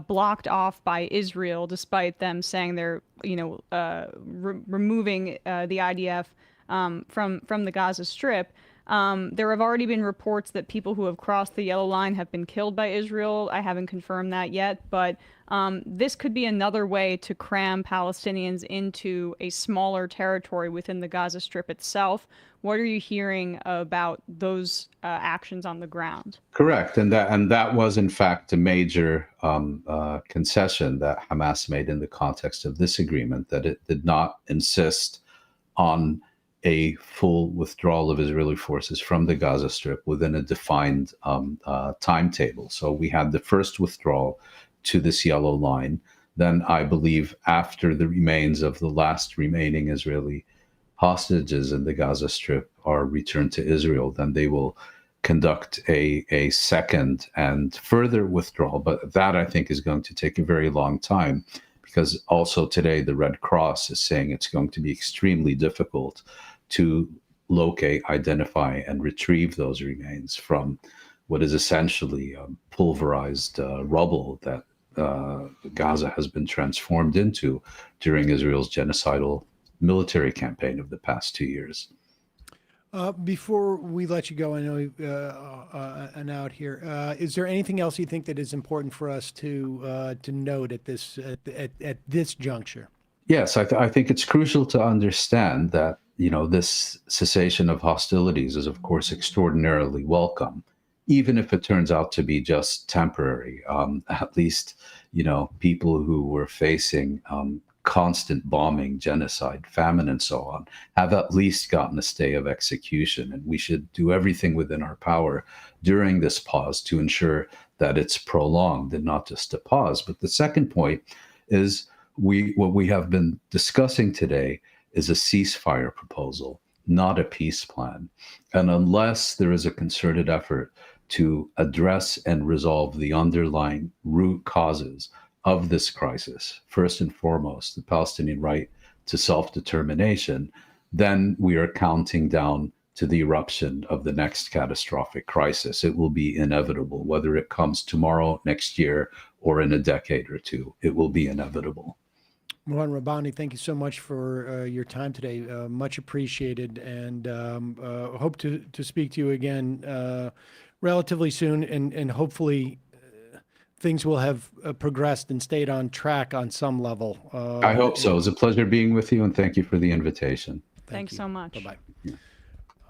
blocked off by Israel, despite them saying they're removing the IDF from the Gaza Strip. There have already been reports that people who have crossed the yellow line have been killed by Israel. I haven't confirmed that yet, but this could be another way to cram Palestinians into a smaller territory within the Gaza Strip itself. What are you hearing about those actions on the ground? Correct, and that was in fact a major concession that Hamas made in the context of this agreement, that it did not insist on a full withdrawal of Israeli forces from the Gaza Strip within a defined timetable. So we had the first withdrawal to this yellow line. Then I believe after the remains of the last remaining Israeli hostages in the Gaza Strip are returned to Israel, then they will conduct a second and further withdrawal. But that, I think, is going to take a very long time, because also today the Red Cross is saying it's going to be extremely difficult to locate, identify, and retrieve those remains from what is essentially pulverized rubble that Gaza has been transformed into during Israel's genocidal military campaign of the past 2 years. Before we let you go, I know an out here. Is there anything else you think that is important for us to note at this juncture? Yes, I think it's crucial to understand that, you know, this cessation of hostilities is, of course, extraordinarily welcome, even if it turns out to be just temporary. At least, you know, people who were facing constant bombing, genocide, famine, and so on, have at least gotten a stay of execution. And we should do everything within our power during this pause to ensure that it's prolonged and not just a pause. But the second point is what we have been discussing today is a ceasefire proposal, not a peace plan. And unless there is a concerted effort to address and resolve the underlying root causes of this crisis, first and foremost, the Palestinian right to self-determination, then we are counting down to the eruption of the next catastrophic crisis. It will be inevitable, whether it comes tomorrow, next year, or in a decade or two. It will be inevitable. Mouin Rabbani, thank you so much for your time today. Much appreciated, and hope to speak to you again relatively soon, and hopefully things will have progressed and stayed on track on some level. I hope so. It was a pleasure being with you, and thank you for the invitation. Thanks so much. Bye-bye. Yeah.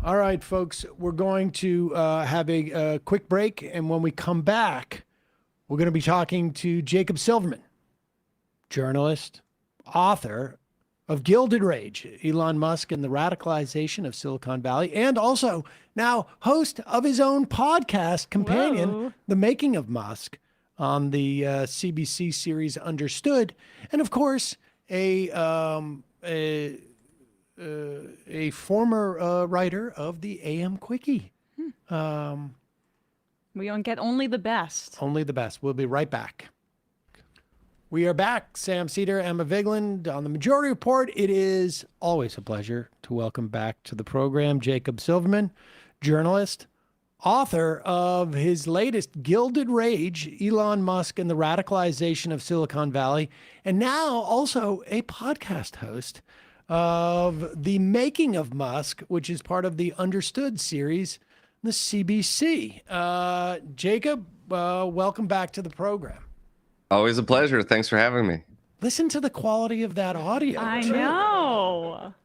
All right, folks, we're going to have a quick break, and when we come back, we're going to be talking to Jacob Silverman, journalist, author of Gilded Rage, Elon Musk and the Radicalization of Silicon Valley, and also now host of his own podcast companion, The Making of Musk, on the CBC series Understood, and of course a former writer of the AM Quickie. We don't get only the best. Only the best. We'll be right back. We are back. Sam Seder, Emma Vigeland on the Majority Report. It is always a pleasure to welcome back to the program Jacob Silverman, journalist, author of his latest Gilded Rage, Elon Musk and the Radicalization of Silicon Valley, and now also a podcast host of The Making of Musk, which is part of the Understood series, the CBC. Jacob, welcome back to the program. Always a pleasure. Thanks for having me. Listen to the quality of that audio. I know.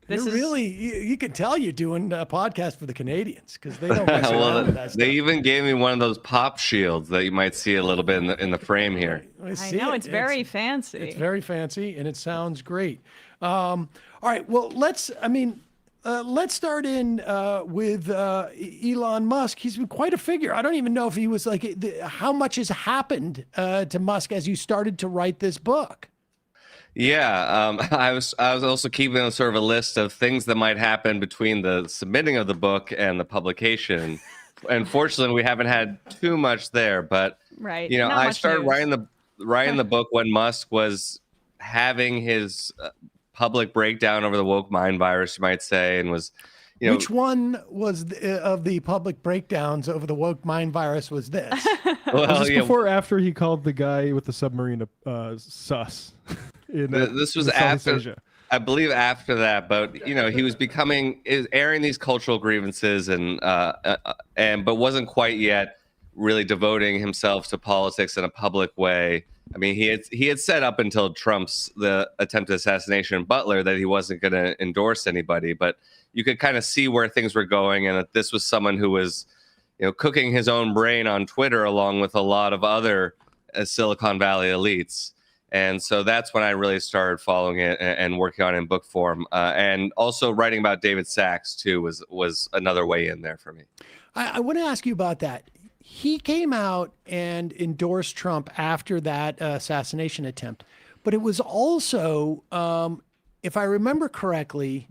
You can tell you're doing a podcast for the Canadians, because they don't mess around with that stuff. They even gave me one of those pop shields that you might see a little bit in the frame here. I know, it's very fancy. It's very fancy, and it sounds great. All right, well, let's start in with Elon Musk. He's been quite a figure. I don't even know if he was how much has happened to Musk as you started to write this book. Yeah, I was also keeping sort of a list of things that might happen between the submitting of the book and the publication. Unfortunately, we haven't had too much there, but right. You know, I started writing the book when Musk was having his public breakdown over the woke mind virus, you might say, and was, you know, which one was of the public breakdowns over the woke mind virus was this? Well, was this before or after he called the guy with the submarine sus? This was after, I believe, after that. But you know, he was airing these cultural grievances, and but wasn't quite yet really devoting himself to politics in a public way. I mean, he had said up until the attempted assassination of Butler that he wasn't going to endorse anybody, but you could kind of see where things were going, and that this was someone who was, you know, cooking his own brain on Twitter along with a lot of other Silicon Valley elites. And so that's when I really started following it and working on it in book form, and also writing about David Sacks too was another way in there for me. I want to ask you about that. He came out and endorsed Trump after that assassination attempt, but it was also, if I remember correctly,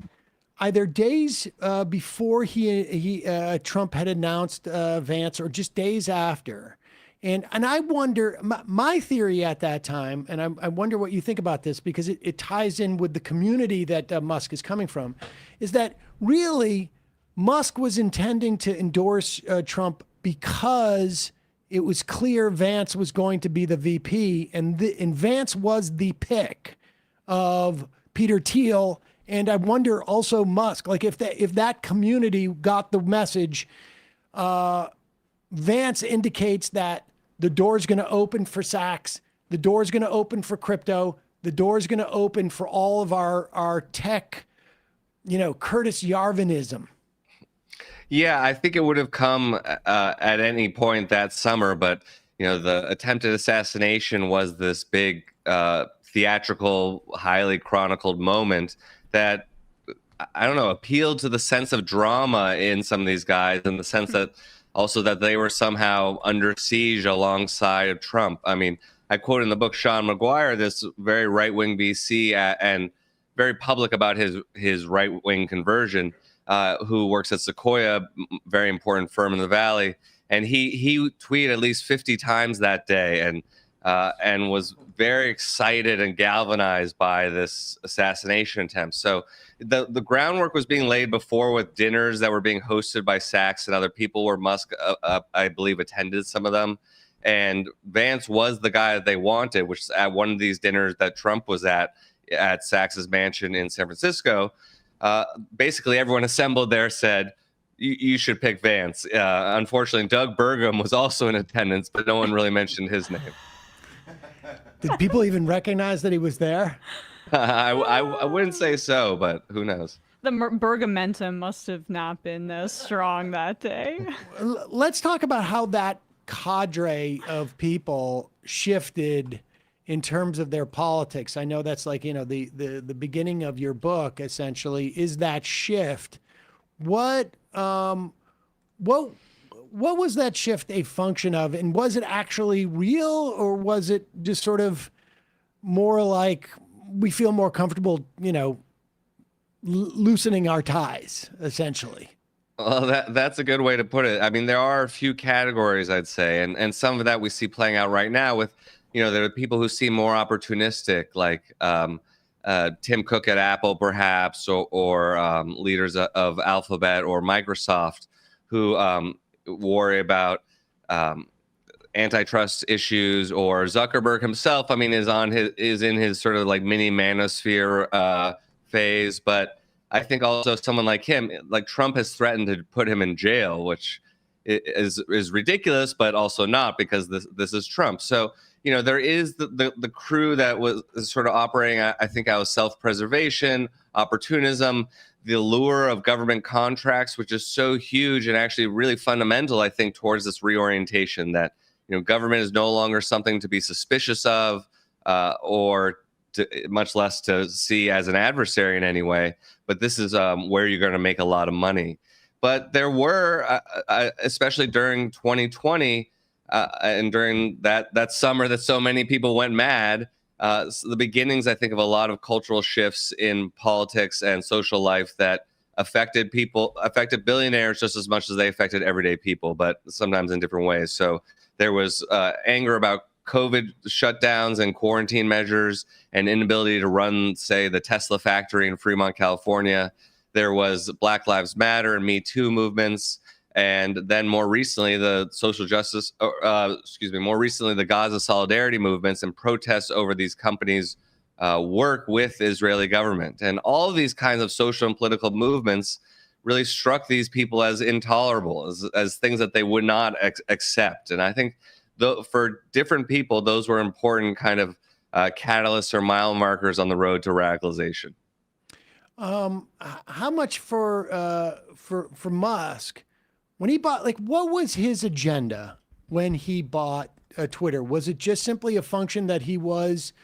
either days before Trump had announced Vance, or just days after. And I wonder, my theory at that time, and I wonder what you think about this, because it ties in with the community that Musk is coming from, is that really Musk was intending to endorse Trump because it was clear Vance was going to be the VP, and Vance was the pick of Peter Thiel. And I wonder also Musk, like if that community got the message, Vance indicates that the door's going to open for Sachs, the door's going to open for crypto, the door's going to open for all of our tech, Curtis Yarvinism. Yeah, I think it would have come at any point that summer, but the attempted assassination was this big theatrical, highly chronicled moment that, I don't know, appealed to the sense of drama in some of these guys, in the sense that also that they were somehow under siege alongside of Trump. I mean, I quote in the book Sean McGuire, this very right-wing VC and very public about his right-wing conversion, who works at Sequoia, very important firm in the Valley. And he tweeted at least 50 times that day and was very excited and galvanized by this assassination attempt. So the groundwork was being laid before with dinners that were being hosted by Sachs and other people, where Musk, I believe, attended some of them. And Vance was the guy that they wanted, which is at one of these dinners that Trump was at Sachs's mansion in San Francisco. Basically, everyone assembled there said, you should pick Vance. Unfortunately, Doug Burgum was also in attendance, but no one really mentioned his name. Did people even recognize that he was there? I wouldn't say so, but who knows? The Bergamentum must have not been as strong that day. Let's talk about how that cadre of people shifted in terms of their politics. I know that's like, the beginning of your book, essentially, is that shift. What was that shift a function of? And was it actually real, or was it just sort of more like we feel more comfortable, loosening our ties, essentially? Well, that's a good way to put it. I mean, there are a few categories, I'd say, and some of that we see playing out right now with, there are people who seem more opportunistic, like Tim Cook at Apple, perhaps, or leaders of Alphabet or Microsoft, who worry about antitrust issues, or Zuckerberg himself. I mean, is in his sort of like mini manosphere phase. But I think also someone like him, like Trump, has threatened to put him in jail, which is ridiculous, but also not, because this is Trump. So there is the crew that was sort of operating, I think, out of self-preservation, opportunism, the allure of government contracts, which is so huge and actually really fundamental, I think, towards this reorientation that, government is no longer something to be suspicious of, or much less to see as an adversary in any way. But this is where you're going to make a lot of money. But there were, especially during 2020, and during that summer that so many people went mad, the beginnings, I think, of a lot of cultural shifts in politics and social life that affected billionaires just as much as they affected everyday people, but sometimes in different ways. So there was anger about COVID shutdowns and quarantine measures and inability to run, say, the Tesla factory in Fremont, California. There was Black Lives Matter and Me Too movements. And then more recently, the the Gaza solidarity movements and protests over these companies' work with the Israeli government. And all of these kinds of social and political movements really struck these people as intolerable, as things that they would not accept. And I think for different people, those were important kind of catalysts or mile markers on the road to radicalization. How much for Musk? When he bought, what was his agenda when he bought Twitter? Was it just simply a function that he was,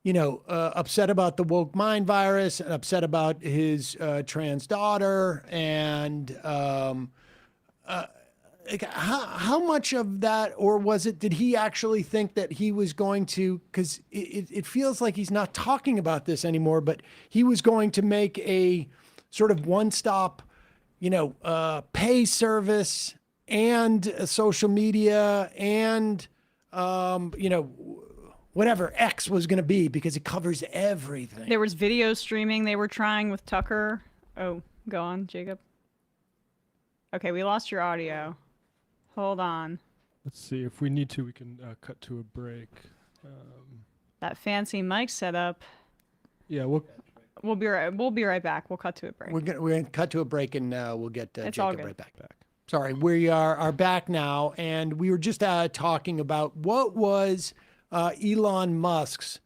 upset about the woke mind virus and upset about his trans daughter? And how much of that, or did he actually think that he was going to, because it feels like he's not talking about this anymore, but he was going to make a sort of one-stop, pay service and social media and, whatever X was going to be, because it covers everything. There was video streaming they were trying with Tucker. Oh, go on, Jacob. Okay, we lost your audio. Hold on. Let's see. If we need to, we can cut to a break. That fancy mic setup. Yeah, we'll be right back. We'll cut to a break. We're gonna cut to a break, and we'll get Jacob right back. Back. Sorry, we are back now, and we were just talking about what was Elon Musk's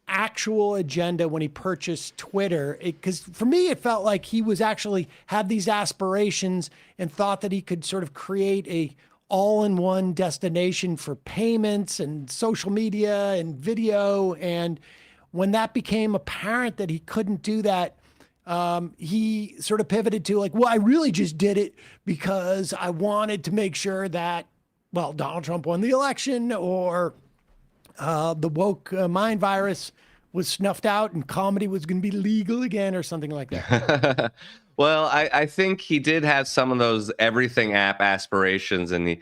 actual agenda when he purchased Twitter. Because for me, it felt like he was actually had these aspirations and thought that he could sort of create a all-in-one destination for payments and social media and video. And when that became apparent that he couldn't do that, he sort of pivoted to like, well, I really just did it because I wanted to make sure that, well, Donald Trump won the election, or the woke mind virus was snuffed out and comedy was going to be legal again, or something like that. Well, I think he did have some of those everything app aspirations, and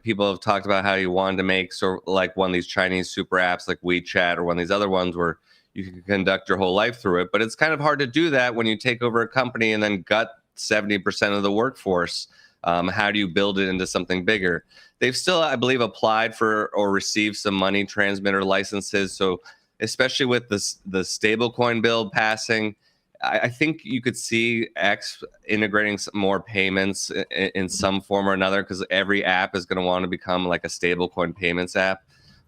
people have talked about how he wanted to make sort of like one of these Chinese super apps like WeChat, or one of these other ones where you can conduct your whole life through it. But it's kind of hard to do that when you take over a company and then gut 70% of the workforce. How do you build it into something bigger? They've still, I believe, applied for or received some money transmitter licenses. So especially with the stablecoin bill passing, I think you could see X integrating some more payments in some form or another, because every app is going to want to become like a stablecoin payments app.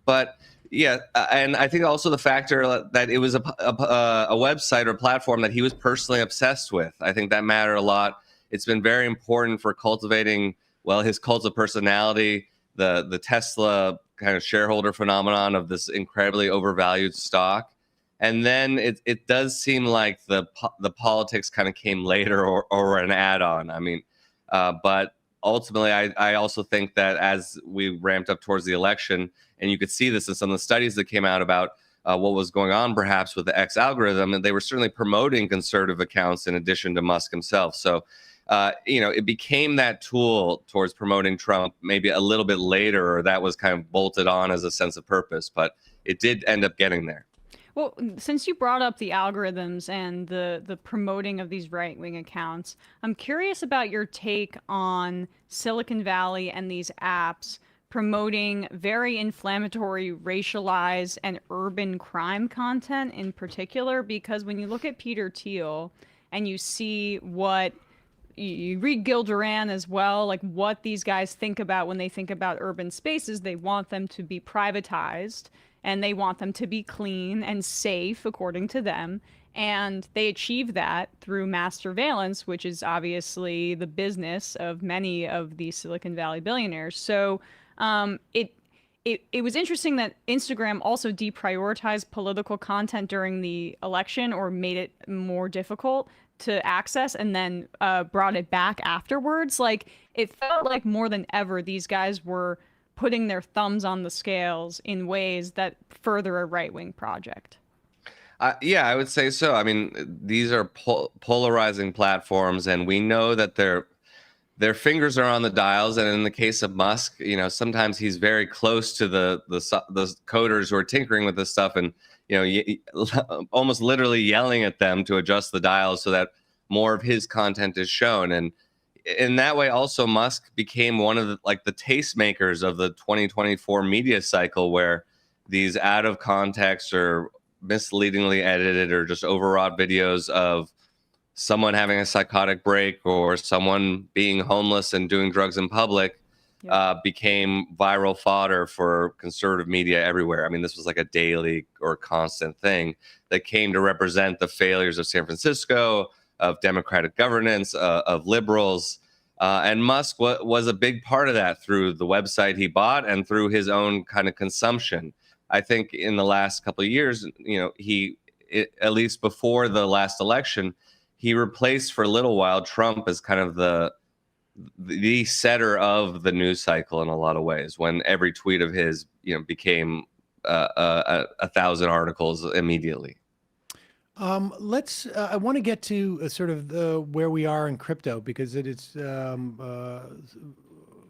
But yeah, and I think also the factor that it was a website or platform that he was personally obsessed with. I think that mattered a lot. It's been very important for cultivating, well, his cult of personality, the Tesla kind of shareholder phenomenon of this incredibly overvalued stock. And then it does seem like the politics kind of came later or an add-on. I mean, but ultimately, I also think that as we ramped up towards the election, and you could see this in some of the studies that came out about what was going on perhaps with the X algorithm, and they were certainly promoting conservative accounts in addition to Musk himself. So, it became that tool towards promoting Trump maybe a little bit later, or that was kind of bolted on as a sense of purpose, but it did end up getting there. Well, since you brought up the algorithms and the promoting of these right-wing accounts, I'm curious about your take on Silicon Valley and these apps promoting very inflammatory, racialized, and urban crime content in particular, because when you look at Peter Thiel and you see what you read Gilduran as well, like what these guys think about when they think about urban spaces, they want them to be privatized and they want them to be clean and safe according to them. And they achieve that through mass surveillance, which is obviously the business of many of these Silicon Valley billionaires. So it was interesting that Instagram also deprioritized political content during the election, or made it more difficult to access, and then brought it back afterwards. Like, it felt like more than ever these guys were putting their thumbs on the scales in ways that further a right-wing project. Yeah, I would say so. I mean, these are polarizing platforms, and we know that their fingers are on the dials. And in the case of Musk, sometimes he's very close to the coders who are tinkering with this stuff, and almost literally yelling at them to adjust the dials so that more of his content is shown. And in that way, also Musk became one of the tastemakers of the 2024 media cycle, where these out of context or misleadingly edited or just overwrought videos of someone having a psychotic break or someone being homeless and doing drugs in public became viral fodder for conservative media everywhere. I mean, this was like a daily or constant thing that came to represent the failures of San Francisco, of democratic governance, of liberals. And Musk was a big part of that through the website he bought and through his own kind of consumption. I think in the last couple of years, at least before the last election, he replaced for a little while Trump as kind of the setter of the news cycle in a lot of ways, when every tweet of his, became 1,000 articles immediately. I want to get to sort of where we are in crypto because it is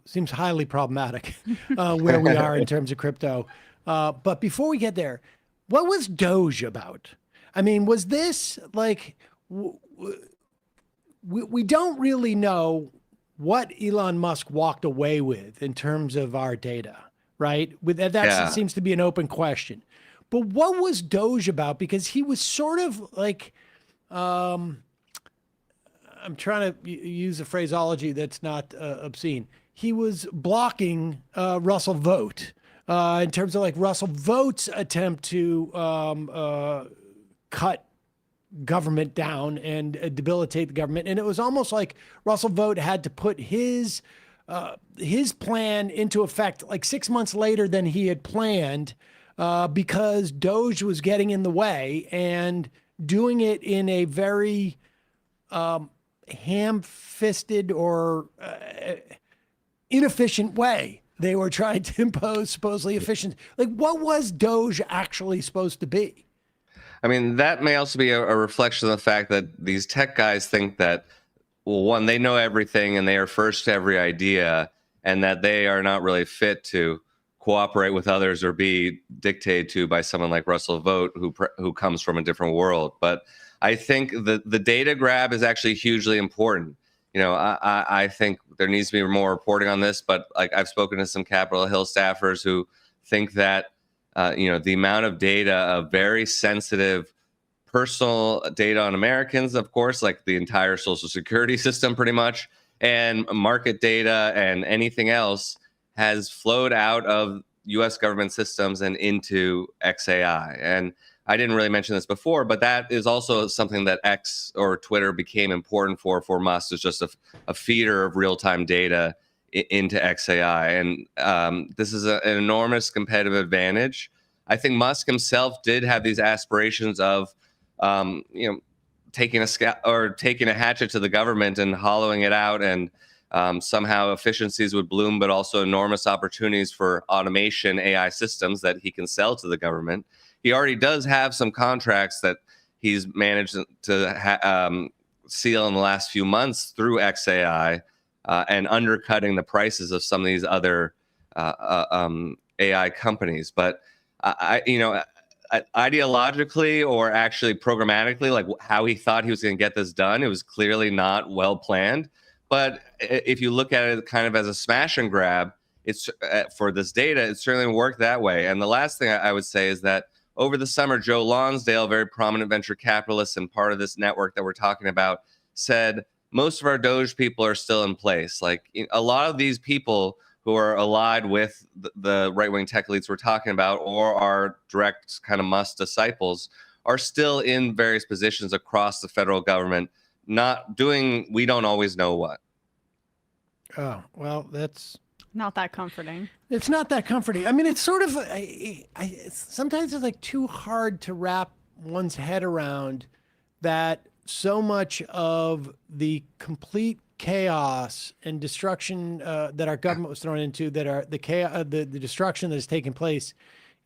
seems highly problematic where we are in terms of crypto. But before we get there, what was Doge about? I mean, was this like we don't really know what Elon Musk walked away with in terms of our data, right? That seems to be an open question. But what was Doge about? Because he was sort of like, I'm trying to use a phraseology that's not obscene. He was blocking Russell Vogt in terms of like Russell Vogt's attempt to cut government down and debilitate the government. And it was almost like Russell Vogt had to put his plan into effect like 6 months later than he had planned because Doge was getting in the way and doing it in a very ham-fisted or inefficient way. They were trying to impose supposedly efficient. Like, what was Doge actually supposed to be? I mean, that may also be a reflection of the fact that these tech guys think that, well, one, they know everything and they are first to every idea, and that they are not really fit to cooperate with others or be dictated to by someone like Russell Vogt, who comes from a different world. But I think the data grab is actually hugely important. You know, I think there needs to be more reporting on this, but like I've spoken to some Capitol Hill staffers who think that the amount of data, of very sensitive personal data on Americans, of course, like the entire Social Security system pretty much, and market data and anything else has flowed out of U.S. government systems and into XAI. And I didn't really mention this before, but that is also something that X or Twitter became important for Musk, is just a feeder of real-time data into XAI. And this is an enormous competitive advantage. I think Musk himself did have these aspirations of, taking a hatchet to the government and hollowing it out, and somehow efficiencies would bloom, but also enormous opportunities for automation AI systems that he can sell to the government. He already does have some contracts that he's managed to seal in the last few months through XAI, and undercutting the prices of some of these other AI companies. But ideologically or actually programmatically, like how he thought he was going to get this done, it was clearly not well planned. But if you look at it kind of as a smash and grab, it's for this data, it certainly worked that way. And the last thing I would say is that over the summer, Joe Lonsdale, a very prominent venture capitalist and part of this network that we're talking about, said most of our Doge people are still in place. Like a lot of these people who are allied with the right-wing tech elites we're talking about, or are direct kind of Musk disciples, are still in various positions across the federal government, not doing, we don't always know what. Oh, well, that's not that comforting. It's not that comforting. I mean, it's sort of, sometimes it's like too hard to wrap one's head around that so much of the complete chaos and destruction that our government was thrown into, that are the chaos, the destruction that has taken place,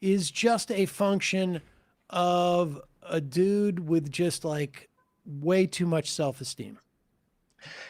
is just a function of a dude with just like way too much self-esteem.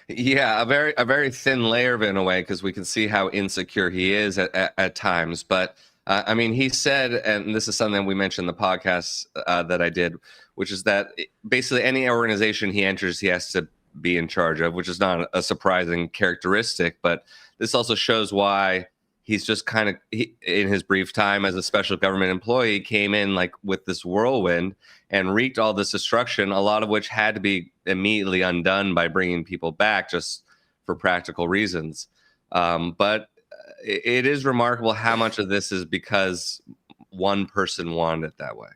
Yeah, a very thin layer of it in a way, because we can see how insecure he is at times. But I mean, he said, and this is something we mentioned in the podcast that I did, which is that basically any organization he enters, he has to be in charge of, which is not a surprising characteristic. But this also shows why he's just kind of, in his brief time as a special government employee, came in like with this whirlwind and wreaked all this destruction, a lot of which had to be immediately undone by bringing people back just for practical reasons. But it is remarkable how much of this is because one person wanted it that way.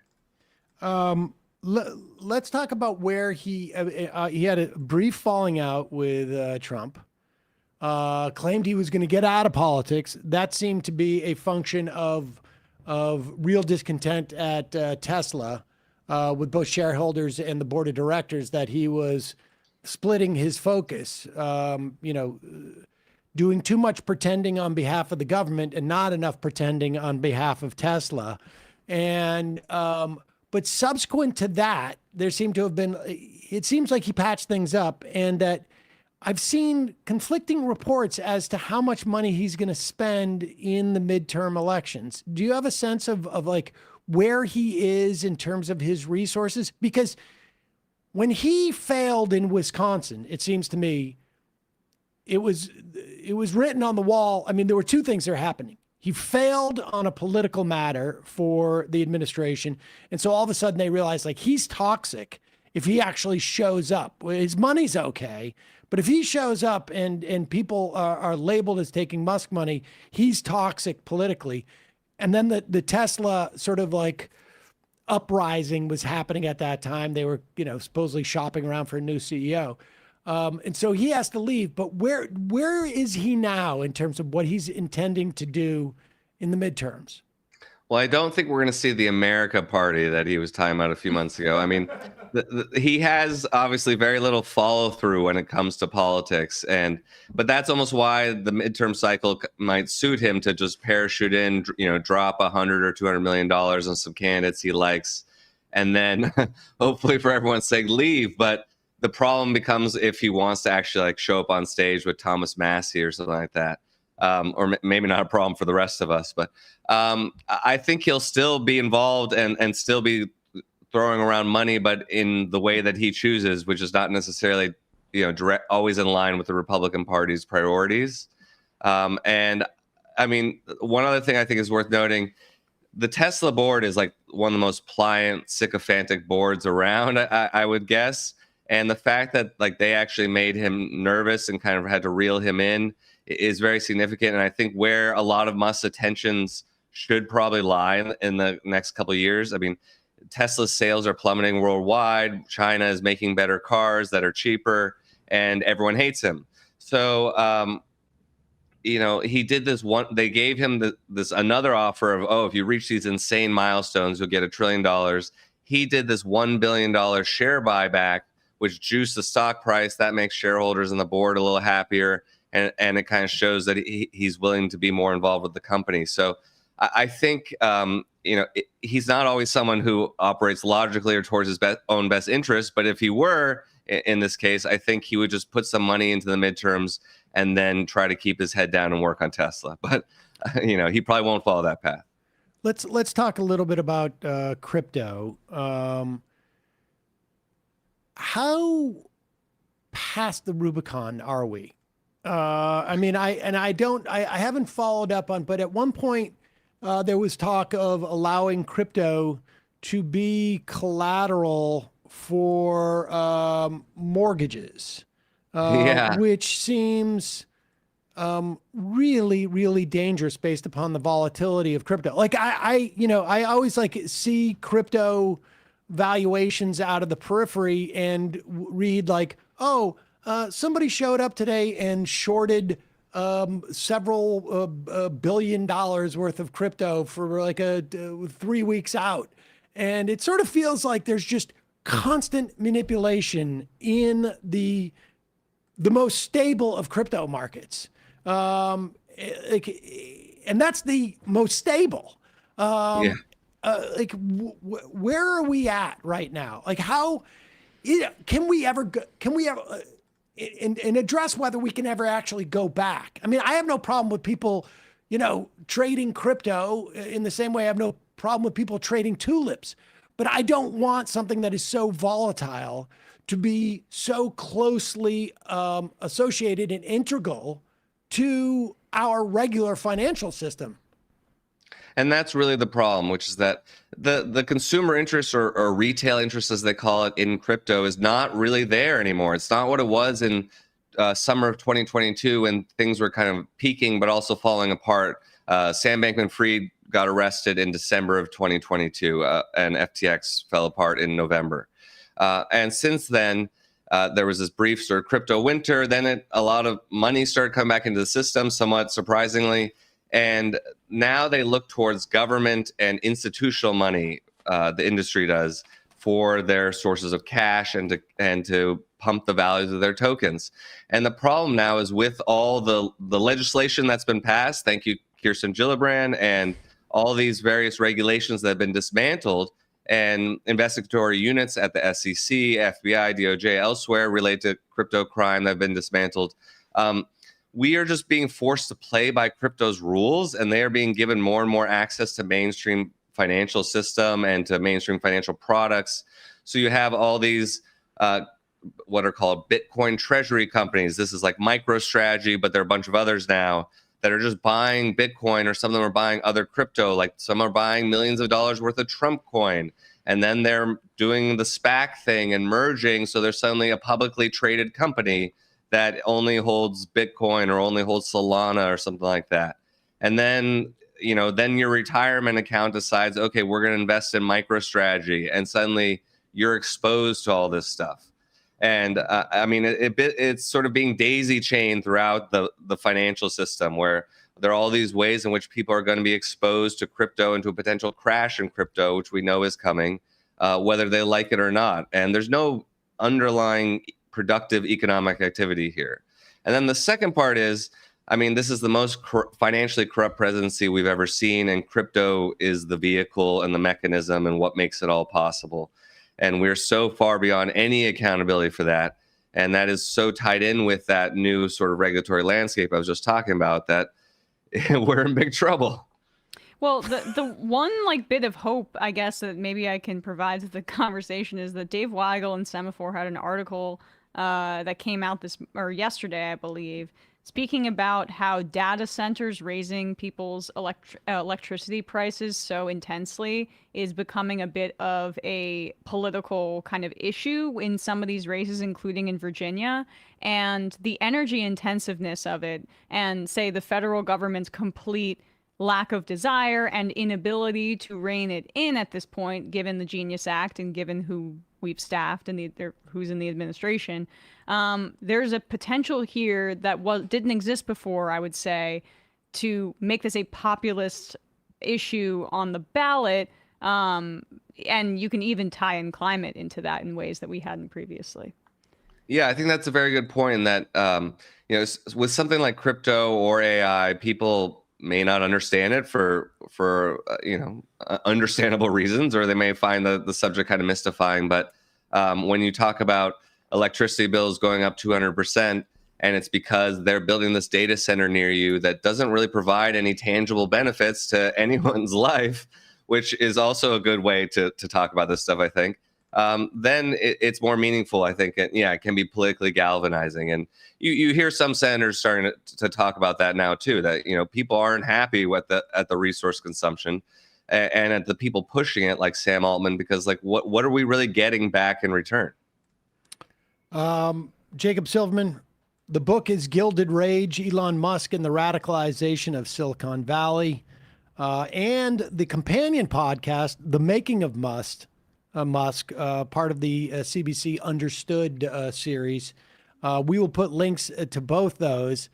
Let's talk about where he had a brief falling out with Trump, claimed he was going to get out of politics. That seemed to be a function of real discontent at Tesla, with both shareholders and the board of directors, that he was splitting his focus, doing too much pretending on behalf of the government and not enough pretending on behalf of Tesla. And but subsequent to that, there seemed to have been, it seems like he patched things up, and that I've seen conflicting reports as to how much money he's going to spend in the midterm elections. Do you have a sense of like where he is in terms of his resources? Because when he failed in Wisconsin, it seems to me, it was written on the wall. I mean, there were two things that are happening. He failed on a political matter for the administration. And so all of a sudden they realized, like, he's toxic if he actually shows up. His money's okay, but if he shows up and people are labeled as taking Musk money, he's toxic politically. And then the Tesla sort of like uprising was happening at that time. They were, supposedly shopping around for a new CEO. And so he has to leave. But where is he now in terms of what he's intending to do in the midterms? Well, I don't think we're going to see the America Party that he was talking about a few months ago. I mean, he has obviously very little follow through when it comes to politics, but that's almost why the midterm cycle might suit him, to just parachute in, drop $100 or $200 million on some candidates he likes, and then hopefully, for everyone's sake, leave. But the problem becomes if he wants to actually show up on stage with Thomas Massey or something like that. Or maybe not a problem for the rest of us, but I think he'll still be involved and still be throwing around money, but in the way that he chooses, which is not necessarily, always in line with the Republican Party's priorities. And I mean, one other thing I think is worth noting: the Tesla board is like one of the most pliant, sycophantic boards around, I would guess. And the fact that they actually made him nervous and kind of had to reel him in is very significant. And I think where a lot of Musk's attentions should probably lie in the next couple of years. I mean, Tesla's sales are plummeting worldwide. China is making better cars that are cheaper, and everyone hates him. So, he did this one. They gave him this another offer of, if you reach these insane milestones, you'll get $1 trillion. He did this $1 billion share buyback, which juiced the stock price. That makes shareholders and the board a little happier. And it kind of shows that he's willing to be more involved with the company. So I think, he's not always someone who operates logically or towards his own best interest. But if he were, in this case, I think he would just put some money into the midterms and then try to keep his head down and work on Tesla. But, he probably won't follow that path. Let's talk a little bit about crypto. How past the Rubicon are we? I mean, I haven't followed up on, but at one point there was talk of allowing crypto to be collateral for mortgages, which seems really, really dangerous based upon the volatility of crypto. Like I always see crypto valuations out of the periphery and read somebody showed up today and shorted several $1 billion worth of crypto for 3 weeks out. And it sort of feels like there's just constant manipulation in the most stable of crypto markets. And that's the most stable. Where are we at right now? How can we ever and address whether we can ever actually go back? I mean, I have no problem with people, trading crypto in the same way I have no problem with people trading tulips, but I don't want something that is so volatile to be so closely associated and integral to our regular financial system. And that's really the problem, which is that the consumer interest or retail interest, as they call it, in crypto is not really there anymore. It's not what it was in summer of 2022 when things were kind of peaking, but also falling apart. Sam Bankman-Fried got arrested in December of 2022, and FTX fell apart in November. And since then, there was this brief sort of crypto winter. Then a lot of money started coming back into the system, somewhat surprisingly. And now they look towards government and institutional money, the industry does, for their sources of cash and to pump the values of their tokens. And the problem now is with all the legislation that's been passed, thank you, Kirsten Gillibrand, and all these various regulations that have been dismantled, and investigatory units at the SEC, FBI, DOJ, elsewhere related to crypto crime that have been dismantled. We are just being forced to play by crypto's rules, and they are being given more and more access to mainstream financial system and to mainstream financial products. So you have all these what are called Bitcoin treasury companies. This is like MicroStrategy, but there are a bunch of others now that are just buying Bitcoin, or some of them are buying other crypto, like some are buying millions of dollars worth of Trump coin. And then they're doing the SPAC thing and merging. So there's suddenly a publicly traded company that only holds Bitcoin or only holds Solana or something like that. And then, then your retirement account decides, okay, we're going to invest in MicroStrategy. And suddenly you're exposed to all this stuff. And it's sort of being daisy chained throughout the financial system, where there are all these ways in which people are going to be exposed to crypto and to a potential crash in crypto, which we know is coming, whether they like it or not. And there's no underlying productive economic activity here. And then the second part is, this is the most financially corrupt presidency we've ever seen, and crypto is the vehicle and the mechanism and what makes it all possible. And we're so far beyond any accountability for that. And that is so tied in with that new sort of regulatory landscape I was just talking about, that we're in big trouble. Well, the one bit of hope, I guess, that maybe I can provide to the conversation is that Dave Weigel and Semaphore had an article that came out yesterday, I believe, speaking about how data centers raising people's electricity prices so intensely is becoming a bit of a political kind of issue in some of these races, including in Virginia, and the energy intensiveness of it, and say the federal government's complete lack of desire and inability to rein it in at this point, given the Genius Act and given who we've staffed and who's in the administration. There's a potential here that didn't exist before, I would say, to make this a populist issue on the ballot. And you can even tie in climate into that in ways that we hadn't previously. Yeah, I think that's a very good point, in that, with something like crypto or AI, people may not understand it for understandable reasons, or they may find the subject kind of mystifying. But when you talk about electricity bills going up 200%, and it's because they're building this data center near you that doesn't really provide any tangible benefits to anyone's life, which is also a good way to talk about this stuff, I think, then it's more meaningful, I think. It can be politically galvanizing. And you hear some senators starting to talk about that now too, that people aren't happy at the resource consumption and at the people pushing it, like Sam Altman, because what are we really getting back in return? Jacob Silverman, the book is Gilded Rage, Elon Musk and the Radicalization of Silicon Valley, and the companion podcast, The Making of Musk, part of the CBC Understood series. We will put links to both those.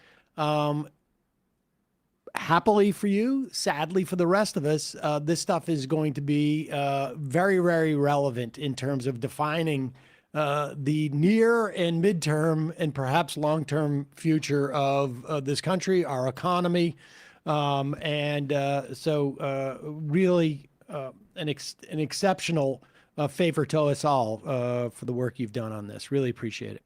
Happily for you, sadly for the rest of us, this stuff is going to be very, very relevant in terms of defining the near and midterm and perhaps long-term future of this country, our economy. Really an exceptional favor to us all for the work you've done on this. Really appreciate it.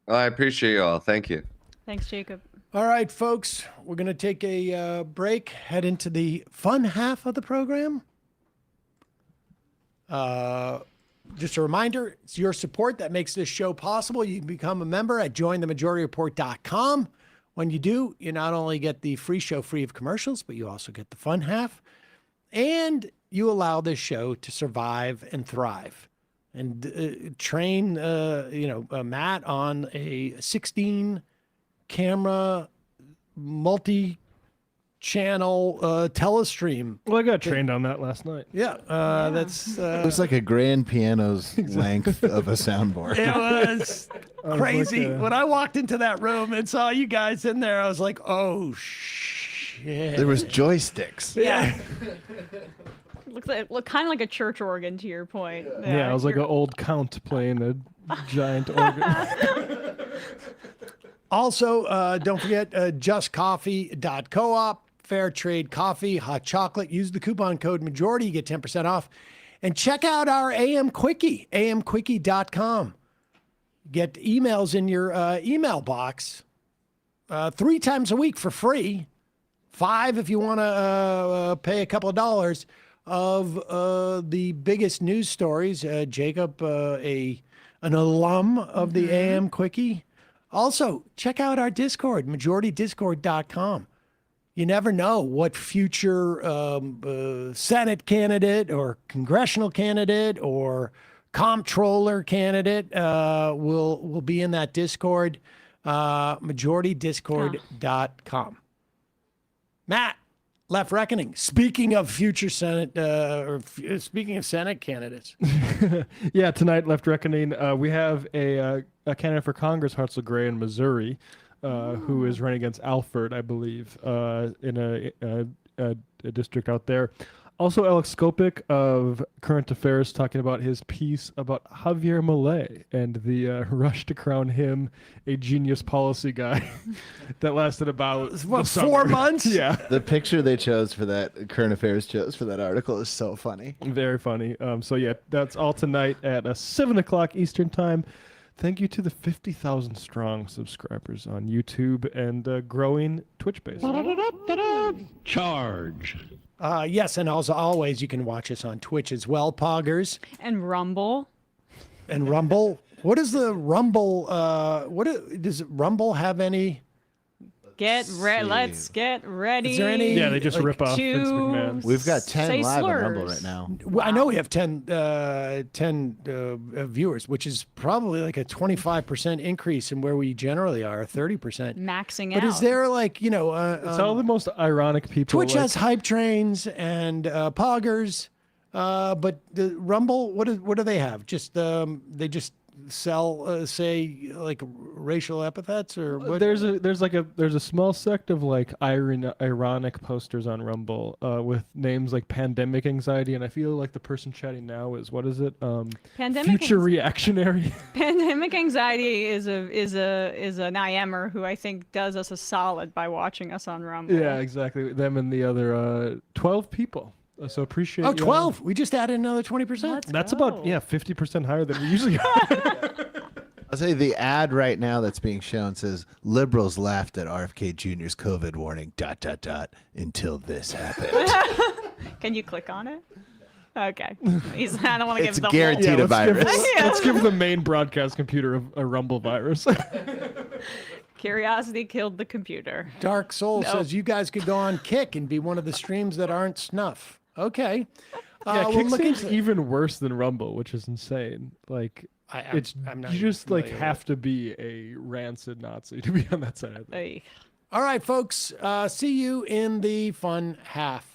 Well, I appreciate you all. Thank you. Thanks, Jacob. All right, folks, we're going to take a break, head into the fun half of the program. Just a reminder, it's your support that makes this show possible. You can become a member at jointhemajorityreport.com. When you do, you not only get the free show free of commercials, but you also get the fun half. And you allow this show to survive and thrive. And train, Matt on a 16-camera, multi-channel telestream. Well, I got trained on that last night. Yeah, that's... it was like a grand piano's length of a soundboard. It was crazy. When I walked into that room and saw you guys in there, I was like, oh, shit. There was joysticks. Yeah. Looked kind of like a church organ, to your point. Yeah, it was like an old count playing a giant organ. Also, don't forget justcoffee.coop, fair trade coffee, hot chocolate. Use the coupon code majority, you get 10% off. And check out our AM Quickie, amquickie.com. Get emails in your email box 3 times a week for free. 5 if you want to pay a couple of dollars of the biggest news stories. Jacob, an alum of the AM Quickie. Also, check out our Discord, majoritydiscord.com. You never know what future Senate candidate or congressional candidate or comptroller candidate will be in that Discord, majoritydiscord.com. Matt, Left Reckoning. Speaking of future Senate, speaking of Senate candidates. Yeah, tonight, Left Reckoning, we have a candidate for Congress, Hartzell Gray in Missouri, who is running against Alford, I believe, in a district out there. Also, Alex Skopik of Current Affairs talking about his piece about Javier Milei and the rush to crown him a genius policy guy that lasted about 4 months? Yeah. The picture they chose for that, Current Affairs chose for that article is so funny. Very funny. So yeah, that's all tonight at 7 o'clock Eastern time. Thank you to the 50,000 strong subscribers on YouTube and growing Twitch base. Charge. Yes, and also always you can watch us on Twitch as well, Poggers. And Rumble. And Rumble. What is the Rumble? Does Rumble have any? Let's get ready. Is there any? Yeah, they just rip off Vince McMahon. We've got 10 live on Rumble slurs. right now. Well, I know we have 10 viewers, which is probably like a 25% increase in where we generally are, 30%. Maxing But out. is there like, It's all the most ironic people. Twitch has hype trains and Poggers, but the Rumble, what do they have? Just they just sell say like racial epithets or what? There's a small sect of like ironic posters on Rumble with names like pandemic anxiety, and I feel like the person chatting now is, what is it? Future reactionary. Pandemic anxiety is an IMer who I think does us a solid by watching us on Rumble. Yeah, exactly. Them and the other 12 people. So appreciate. Oh, 12. We just added another 20%. That's about 50% higher than we usually are. I'll say the ad right now that's being shown says liberals laughed at RFK Jr.'s COVID warning ... until this happened. Can you click on it? Okay. I don't want to give It's the guaranteed whole... a virus. Let's give the main broadcast computer a Rumble virus. Curiosity killed the computer. Dark Soul says you guys could go on Kick and be one of the streams that aren't snuff. Okay. Yeah, we'll Kick look seems into- even worse than Rumble, which is insane. Like, I'm not you just like familiar have to be a rancid Nazi to be on that side. All right, folks. See you in the fun half.